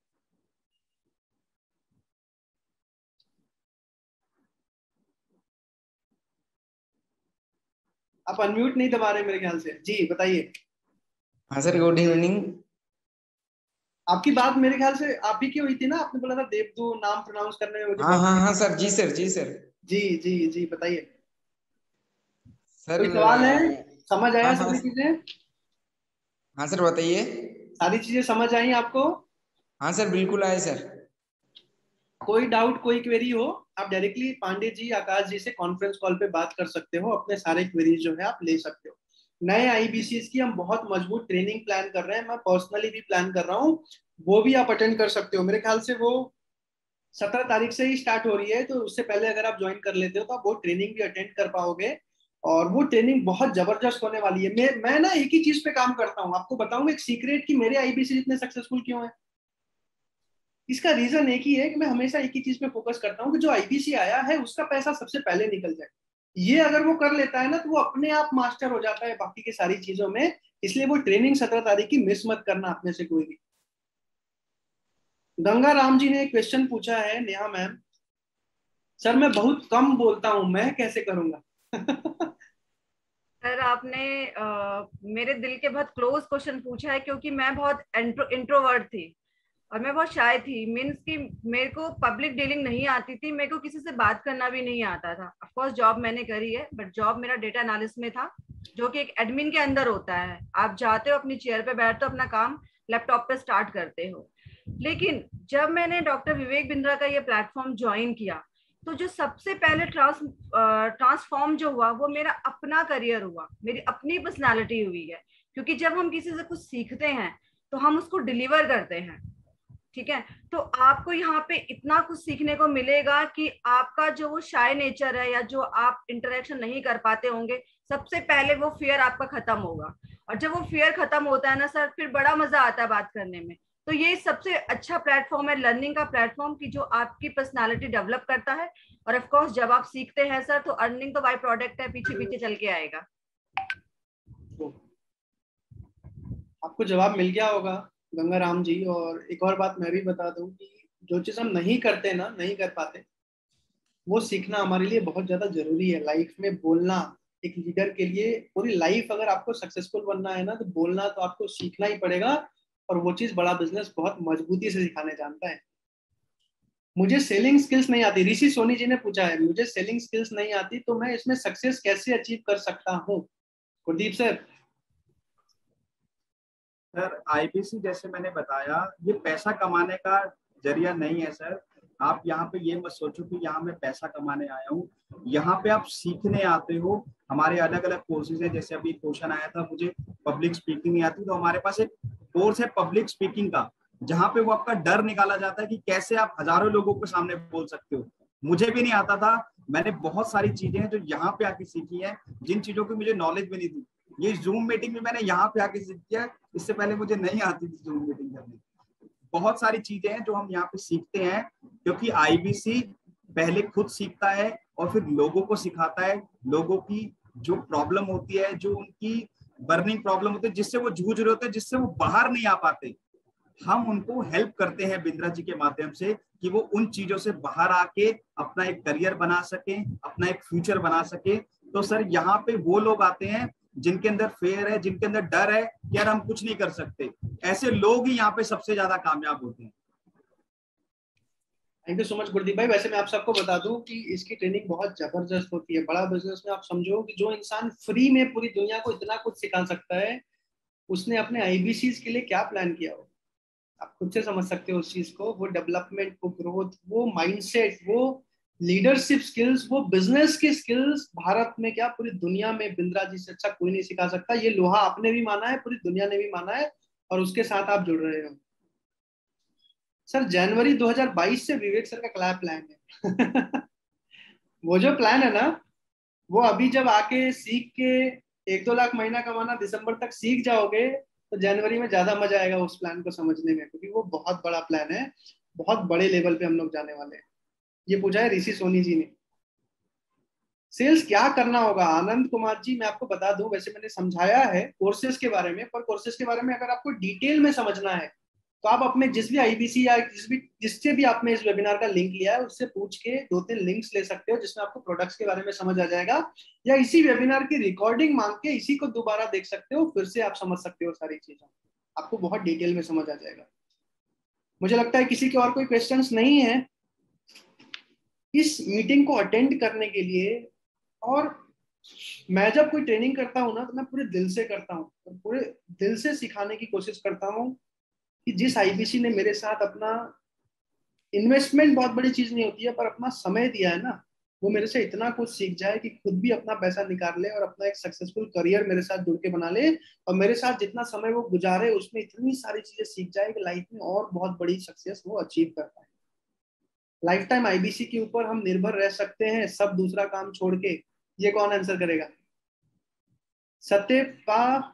आप अनम्यूट नहीं दबा रहे मेरे ख्याल से। जी बताइए। हाँ सर, गुड इवनिंग। आपकी बात मेरे ख्याल से आप ही की हुई थी ना, आपने बोला था देवदू नाम प्रोनाउंस करने में मुझे। हाँ हाँ हाँ सर, जी सर, जी सर। जी जी जी बताइए सर कोई सवाल है? समझ आया हाँ सारी चीजें? हाँ सर बताइए। सारी चीजें समझ आई आपको? हाँ सर, बिल्कुल आए सर। कोई डाउट कोई क्वेरी हो आप डायरेक्टली पांडे जी, आकाश जी से कॉन्फ्रेंस कॉल पे बात कर सकते हो, अपने सारे क्वेरीज जो है आप ले सकते हो। नए आईबीसीज की हम बहुत मजबूत ट्रेनिंग प्लान कर रहे हैं, मैं पर्सनली भी प्लान कर रहा हूँ, वो भी आप अटेंड कर सकते हो। मेरे ख्याल से वो 17 तारीख से ही स्टार्ट हो रही है, तो उससे पहले अगर आप ज्वाइन कर लेते हो तो आप वो ट्रेनिंग भी अटेंड कर पाओगे, और वो ट्रेनिंग बहुत जबरदस्त होने वाली है। मैं ना एक ही चीज पे काम करता हूँ, आपको बताऊंगा एक सीक्रेट कि मेरे आईबीसी इतने सक्सेसफुल क्यों है। इसका रीजन एक ही है कि मैं हमेशा एक ही चीज पे फोकस करता हूँ कि जो आईबीसी आया है उसका पैसा सबसे पहले निकल जाए। ये अगर वो कर लेता है ना तो वो अपने आप मास्टर हो जाता है बाकी की सारी चीजों में। इसलिए वो ट्रेनिंग 17 तारीख की मिस मत करना अपने से कोई भी। गंगा राम जी ने एक क्वेश्चन पूछा है, नेहा मैम, सर मैं बहुत कम बोलता हूँ, मैं कैसे करूंगा? सर आपने मेरे दिल के बहुत क्लोज क्वेश्चन पूछा है, क्योंकि मैं बहुत इंट्रोवर्ट थी और मैं बहुत शाय थी। मीन्स कि मेरे को पब्लिक डीलिंग नहीं आती थी, मेरे को किसी से बात करना भी नहीं आता था। ऑफ कोर्स जॉब मैंने करी है, बट जॉब मेरा डेटा एनालिस्ट में था, जो कि एक एडमिन के अंदर होता है। आप जाते हो, अपनी चेयर पे बैठते हो, अपना काम लैपटॉप पे स्टार्ट करते हो। लेकिन जब मैंने डॉक्टर विवेक बिंद्रा का ये प्लेटफॉर्म ज्वाइन किया, तो जो सबसे पहले ट्रांसफॉर्म जो हुआ वो मेरा अपना करियर हुआ, मेरी अपनी पर्सनालिटी हुई है। क्योंकि जब हम किसी से कुछ सीखते हैं तो हम उसको डिलीवर करते हैं, ठीक है। तो आपको यहाँ पे इतना कुछ सीखने को मिलेगा कि आपका जो वो शाय नेचर है या जो आप इंटरेक्शन नहीं कर पाते होंगे, सबसे पहले वो फियर आपका खत्म होगा। और जब वो फियर खत्म होता है ना सर, फिर बड़ा मजा आता है बात करने में। तो ये सबसे अच्छा प्लेटफॉर्म है लर्निंग का प्लेटफॉर्म की जो आपकी पर्सनालिटी डेवलप करता है। और ऑफ कोर्स जब आप सीखते हैं सर तो अर्निंग तो बाय प्रोडक्ट है, पीछे पीछे चल के आएगा। आपको जवाब मिल गया होगा गंगाराम जी। और एक और बात मैं भी बता दूं कि जो चीज हम नहीं करते ना, नहीं कर पाते, वो सीखना हमारे लिए बहुत ज्यादा जरूरी है। लाइफ में बोलना एक लीडर के लिए, पूरी लाइफ अगर आपको सक्सेसफुल बनना है ना, तो बोलना तो आपको सीखना ही पड़ेगा। और वो चीज बड़ा बिजनेस बहुत मजबूती से सिखाने जानता है। मुझे सेलिंग स्किल्स नहीं आती, ऋषि सोनी जी ने पूछा है, मुझे सेलिंग स्किल्स नहीं आती तो मैं इसमें सक्सेस कैसे अचीव कर सकता हूँ? गुरदीप सर। सर आईबीसी जैसे मैंने बताया, ये पैसा कमाने का जरिया नहीं है सर। आप यहाँ पे ये मत सोचो कि यहाँ मैं पैसा कमाने आया हूँ। यहाँ पे आप सीखने आते हो। हमारे अलग अलग कोर्सेज है। जैसे अभी क्वेश्चन आया था मुझे पब्लिक स्पीकिंग नहीं आती, तो हमारे पास एक कोर्स है पब्लिक स्पीकिंग का, जहाँ पे वो आपका डर निकाला जाता है कि कैसे आप हजारों लोगों के सामने बोल सकते हो। मुझे भी नहीं आता था। मैंने बहुत सारी चीजें हैं जो यहाँ पे आके सीखी है, जिन चीजों की मुझे नॉलेज भी नहीं थी। ये जूम मीटिंग भी मैंने यहाँ पे आके सीखी है, इससे पहले मुझे नहीं आती थी जूम मीटिंग करनी। बहुत सारी चीजें हैं जो हम यहाँ पे सीखते हैं, क्योंकि आईबीसी पहले खुद सीखता है और फिर लोगों को सिखाता है। लोगों की जो प्रॉब्लम होती है, जो उनकी बर्निंग प्रॉब्लम होती है, जिससे वो जूझ रहे होते हैं, जिससे वो बाहर नहीं आ पाते, हम उनको हेल्प करते हैं बिंद्रा जी के माध्यम से कि वो उन चीजों से बाहर आके अपना एक करियर बना सके, अपना एक फ्यूचर बना सके। तो सर यहाँ पे वो लोग आते हैं जिनके अंदर फेयर है, जिनके अंदर डर है कि यार हम कुछ नहीं कर सकते। ऐसे लोग ही यहाँ पे सबसे ज्यादा कामयाब होते हैं। Thank you so much Gurdeep भाई। वैसे मैं आप सबको बता दूं कि इसकी ट्रेनिंग बहुत जबरदस्त होती है। बड़ा बिजनेस में आप समझो कि जो इंसान फ्री में पूरी दुनिया को इतना कुछ सिखा सकता है, उसने अपने आईबीसीज के लिए क्या प्लान किया हो, आप खुद से समझ सकते हो उस चीज को। वो डेवलपमेंट, वो ग्रोथ, वो माइंडसेट, वो लीडरशिप स्किल्स, वो बिजनेस की स्किल्स, भारत में क्या पूरी दुनिया में बिंद्रा जी से अच्छा कोई नहीं सिखा सकता। ये लोहा आपने भी माना है, पूरी दुनिया ने भी माना है, और उसके साथ आप जुड़ रहे हो। सर जनवरी 2022 से विवेक सर का क्या प्लान है? वो जो प्लान है ना, वो अभी जब आके सीख के 1-2 लाख महीना कमाना दिसंबर तक सीख जाओगे, तो जनवरी में ज्यादा मजा आएगा उस प्लान को समझने में, क्योंकि वो बहुत बड़ा प्लान है। बहुत बड़े लेवल पे हम लोग जाने वाले हैं। ये पूछा है ऋषि सोनी जी ने। सेल्स क्या करना होगा? आनंद कुमार जी मैं आपको बता दूं, वैसे मैंने समझाया है कोर्सेज के बारे में, पर कोर्सेज के बारे में अगर आपको डिटेल में समझना है तो आप अपने जिस भी आईबीसी या जिससे भी आपने इस वेबिनार का लिंक लिया है उससे पूछ के 2-3 लिंक्स ले सकते हो, जिसमें आपको प्रोडक्ट्स के बारे में समझ आ जाएगा। या इसी वेबिनार की रिकॉर्डिंग मांग के इसी को दोबारा देख सकते हो, फिर से आप समझ सकते हो सारी चीजें, आपको बहुत डिटेल में समझ आ जाएगा। मुझे लगता है किसी के और कोई क्वेश्चंस नहीं है इस मीटिंग को अटेंड करने के लिए। और मैं जब कोई ट्रेनिंग करता हूँ ना, तो मैं पूरे दिल से करता हूँ, और पूरे दिल से सिखाने की कोशिश करता हूँ कि जिस आईबीसी ने मेरे साथ अपना इन्वेस्टमेंट, बहुत बड़ी चीज नहीं होती है, पर अपना समय दिया है ना, वो मेरे से इतना कुछ सीख जाए कि खुद भी अपना पैसा निकाल ले और अपना एक सक्सेसफुल करियर मेरे साथ जुड़ के बना ले। और मेरे साथ जितना समय वो गुजारे उसमें इतनी सारी चीजें सीख जाए कि लाइफ में और बहुत बड़ी सक्सेस वो अचीव कर पाए। लाइफ टाइम आईबीसी के ऊपर हम निर्भर रह सकते हैं, सब दूसरा काम छोड़ के। ये कौन आंसर करेगा? सत्यपा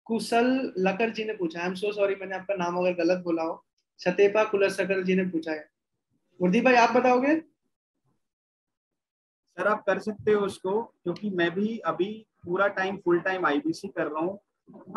कुशल लकर जी ने पूछा। आई एम सो सॉरी, मैंने आपका नाम अगर गलत बोला हो। सत्यपा कुलशकर जी ने पूछा है। गुरदीप भाई आप बताओगे? सर आप कर सकते हो उसको, क्योंकि मैं भी अभी पूरा टाइम फुल टाइम आईबीसी कर रहा हूँ।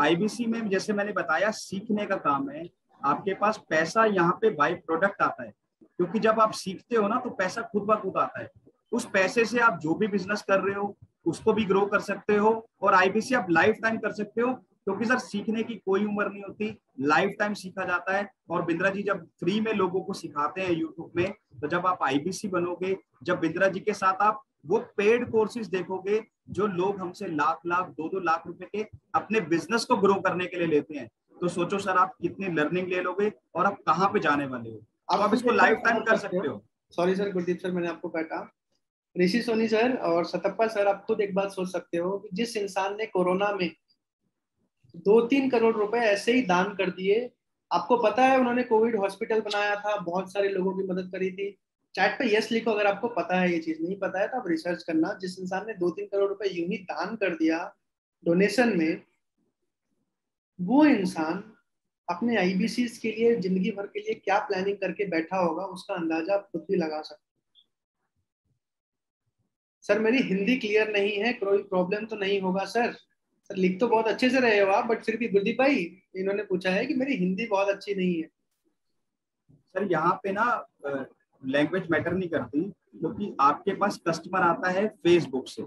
आईबीसी में जैसे मैंने बताया सीखने का काम है। आपके पास पैसा यहाँ पे बाय प्रोडक्ट आता है, क्योंकि जब आप सीखते हो ना तो पैसा खुद ब खुद आता है। उस पैसे से आप जो भी बिजनेस कर रहे हो उसको भी ग्रो कर सकते हो, और आईबीसी आप लाइफ टाइम कर सकते हो, क्योंकि सर सीखने की कोई उम्र नहीं होती, लाइफ टाइम सीखा जाता है। और बिंद्रा जी जब फ्री में लोगों को सिखाते हैं यूट्यूब में, तो जब आप आईबीसी बनोगे, जब बिंद्रा जी के साथ आप वो पेड कोर्सेज देखोगे, जो लोग हमसे लाख लाख 2-2 लाख रुपए के अपने बिजनेस को ग्रो करने के लिए लेते हैं, तो सोचो सर आप कितनी लर्निंग ले लोगे और आप कहाँ पे जाने वाले हो। आप इसको लाइफ टाइम कर सकते हो। सॉरी सर गुरदीप सर, मैंने आपको काटा। ऋषि सोनी सर और सतप्पा सर, आप खुद एक बात सोच सकते हो कि जिस इंसान ने कोरोना में 2-3 करोड़ रुपए ऐसे ही दान कर दिए, आपको पता है उन्होंने कोविड हॉस्पिटल बनाया था, बहुत सारे लोगों की मदद करी थी। चैट पे यस लिखो अगर आपको पता है। ये चीज नहीं पता है तो आप रिसर्च करना। जिस इंसान ने 2-3 करोड़ रुपए यूं ही दान कर दिया डोनेशन में, वो इंसान अपने आईबीसीज के लिए जिंदगी भर के लिए क्या प्लानिंग करके बैठा होगा, उसका अंदाजा आप खुद भी लगा सकते हैं। सर मेरी हिंदी क्लियर नहीं है, कोई प्रॉब्लम तो नहीं होगा सर? सर लिख तो बहुत अच्छे से रहे हो आप, बट फिर भी गुरदीप भाई इन्होंने पूछा है कि मेरी हिंदी बहुत अच्छी नहीं है। सर यहाँ पे ना लैंग्वेज मैटर नहीं करती, क्योंकि आपके पास कस्टमर आता है फेसबुक से।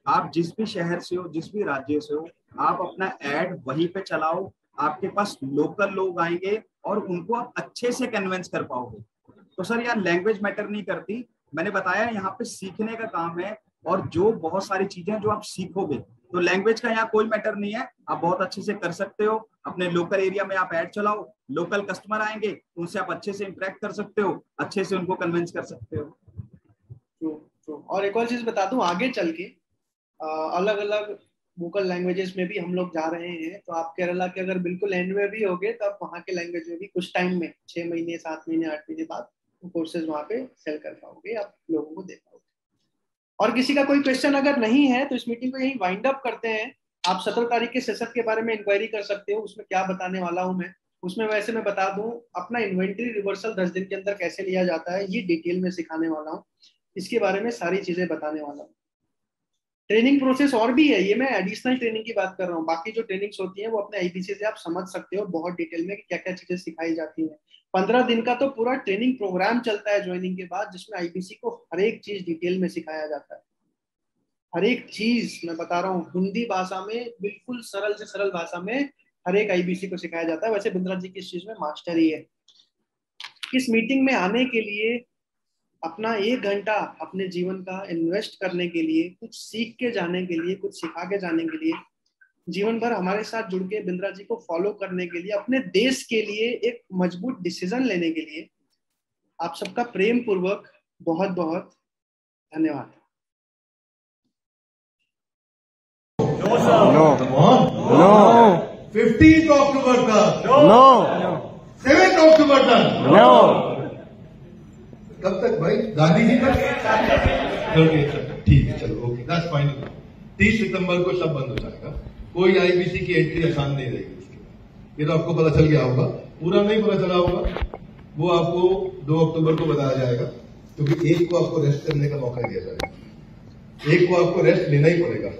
आप जिस भी शहर से हो, जिस भी राज्य से हो, आप अपना एड वहीं पे चलाओ, आपके पास लोकल लोग आएंगे और उनको आप अच्छे से कन्विंस कर पाओगे। तो सर यहाँ लैंग्वेज मैटर नहीं करती। मैंने बताया यहाँ पे सीखने का काम है, और जो बहुत सारी चीजें जो आप सीखोगे, तो लैंग्वेज का यहाँ कोई मैटर नहीं है। आप बहुत अच्छे से कर सकते हो। अपने लोकल एरिया में आप ऐड चलाओ, लोकल कस्टमर आएंगे, उनसे आप अच्छे से इंटरेक्ट कर सकते हो, अच्छे से उनको कन्विंस कर सकते हो। और एक और चीज बता दूं, आगे चल के अलग अलग वोकल लैंग्वेजेस में भी हम लोग जा रहे हैं। तो आप केरला के अगर बिल्कुल एंड में भी होगे, तो आप वहाँ के लैंग्वेज में भी कुछ टाइम में 6 महीने 7 महीने 8 महीने बाद कोर्सेज वहाँ पे सेल कर पाओगे, आप लोगों को दे पाओगे। और किसी का कोई क्वेश्चन अगर नहीं है तो इस मीटिंग को यही वाइंड अप करते हैं। आप 17 तारीख के सेशन के बारे में इंक्वायरी कर सकते हो, उसमें क्या बताने वाला हूँ मैं। उसमें वैसे मैं बता दूं, अपना इन्वेंटरी रिवर्सल 10 दिन के अंदर कैसे लिया जाता है, ये डिटेल में सिखाने वाला हूँ। इसके बारे में सारी चीजें बताने वाला हूँ। ट्रेनिंग प्रोसेस और भी है, ये मैं एडिशनल ट्रेनिंग की बात कर रहा हूँ। बाकी जो ट्रेनिंग्स होती है वो अपने आईपीसी से आप समझ सकते हो बहुत डिटेल में कि क्या क्या चीजें सिखाई जाती हैं। 15 दिन का तो पूरा ट्रेनिंग प्रोग्राम चलता है ज्वाइनिंग के बाद, जिसमें आईपीसी को हर एक चीज डिटेल में सिखाया जाता है। हर एक चीज मैं बता रहा हूँ हिंदी भाषा में, बिल्कुल सरल से सरल भाषा में हर एक आईबीसी को सिखाया जाता है। वैसे बिंद्रा जी की इस चीज में मास्टर ही है। इस मीटिंग में आने के लिए, अपना 1 घंटा अपने जीवन का इन्वेस्ट करने के लिए, कुछ सीख के जाने के लिए, कुछ सिखा के जाने के लिए, जीवन भर हमारे साथ जुड़ के बिंद्रा जी को फॉलो करने के लिए, अपने देश के लिए एक मजबूत डिसीजन लेने के लिए आप सबका प्रेम पूर्वक बहुत बहुत धन्यवाद। No. 15th अक्टूबर तक। No. 7th अक्टूबर तक। No. कब तक भाई? गांधी जी तक? ठीक है, चलो ओके, दैट्स फाइन। 30 सितंबर को सब बंद हो जाएगा। कोई आईबीसी की एंट्री आसान नहीं रहेगी उसके बाद। ये तो आपको पता चल गया होगा। पूरा नहीं पता चला होगा, वो आपको 2 अक्टूबर को बताया जाएगा, क्योंकि एक को आपको रेस्ट करने का मौका दिया जाएगा। एक को आपको रेस्ट लेना ही पड़ेगा।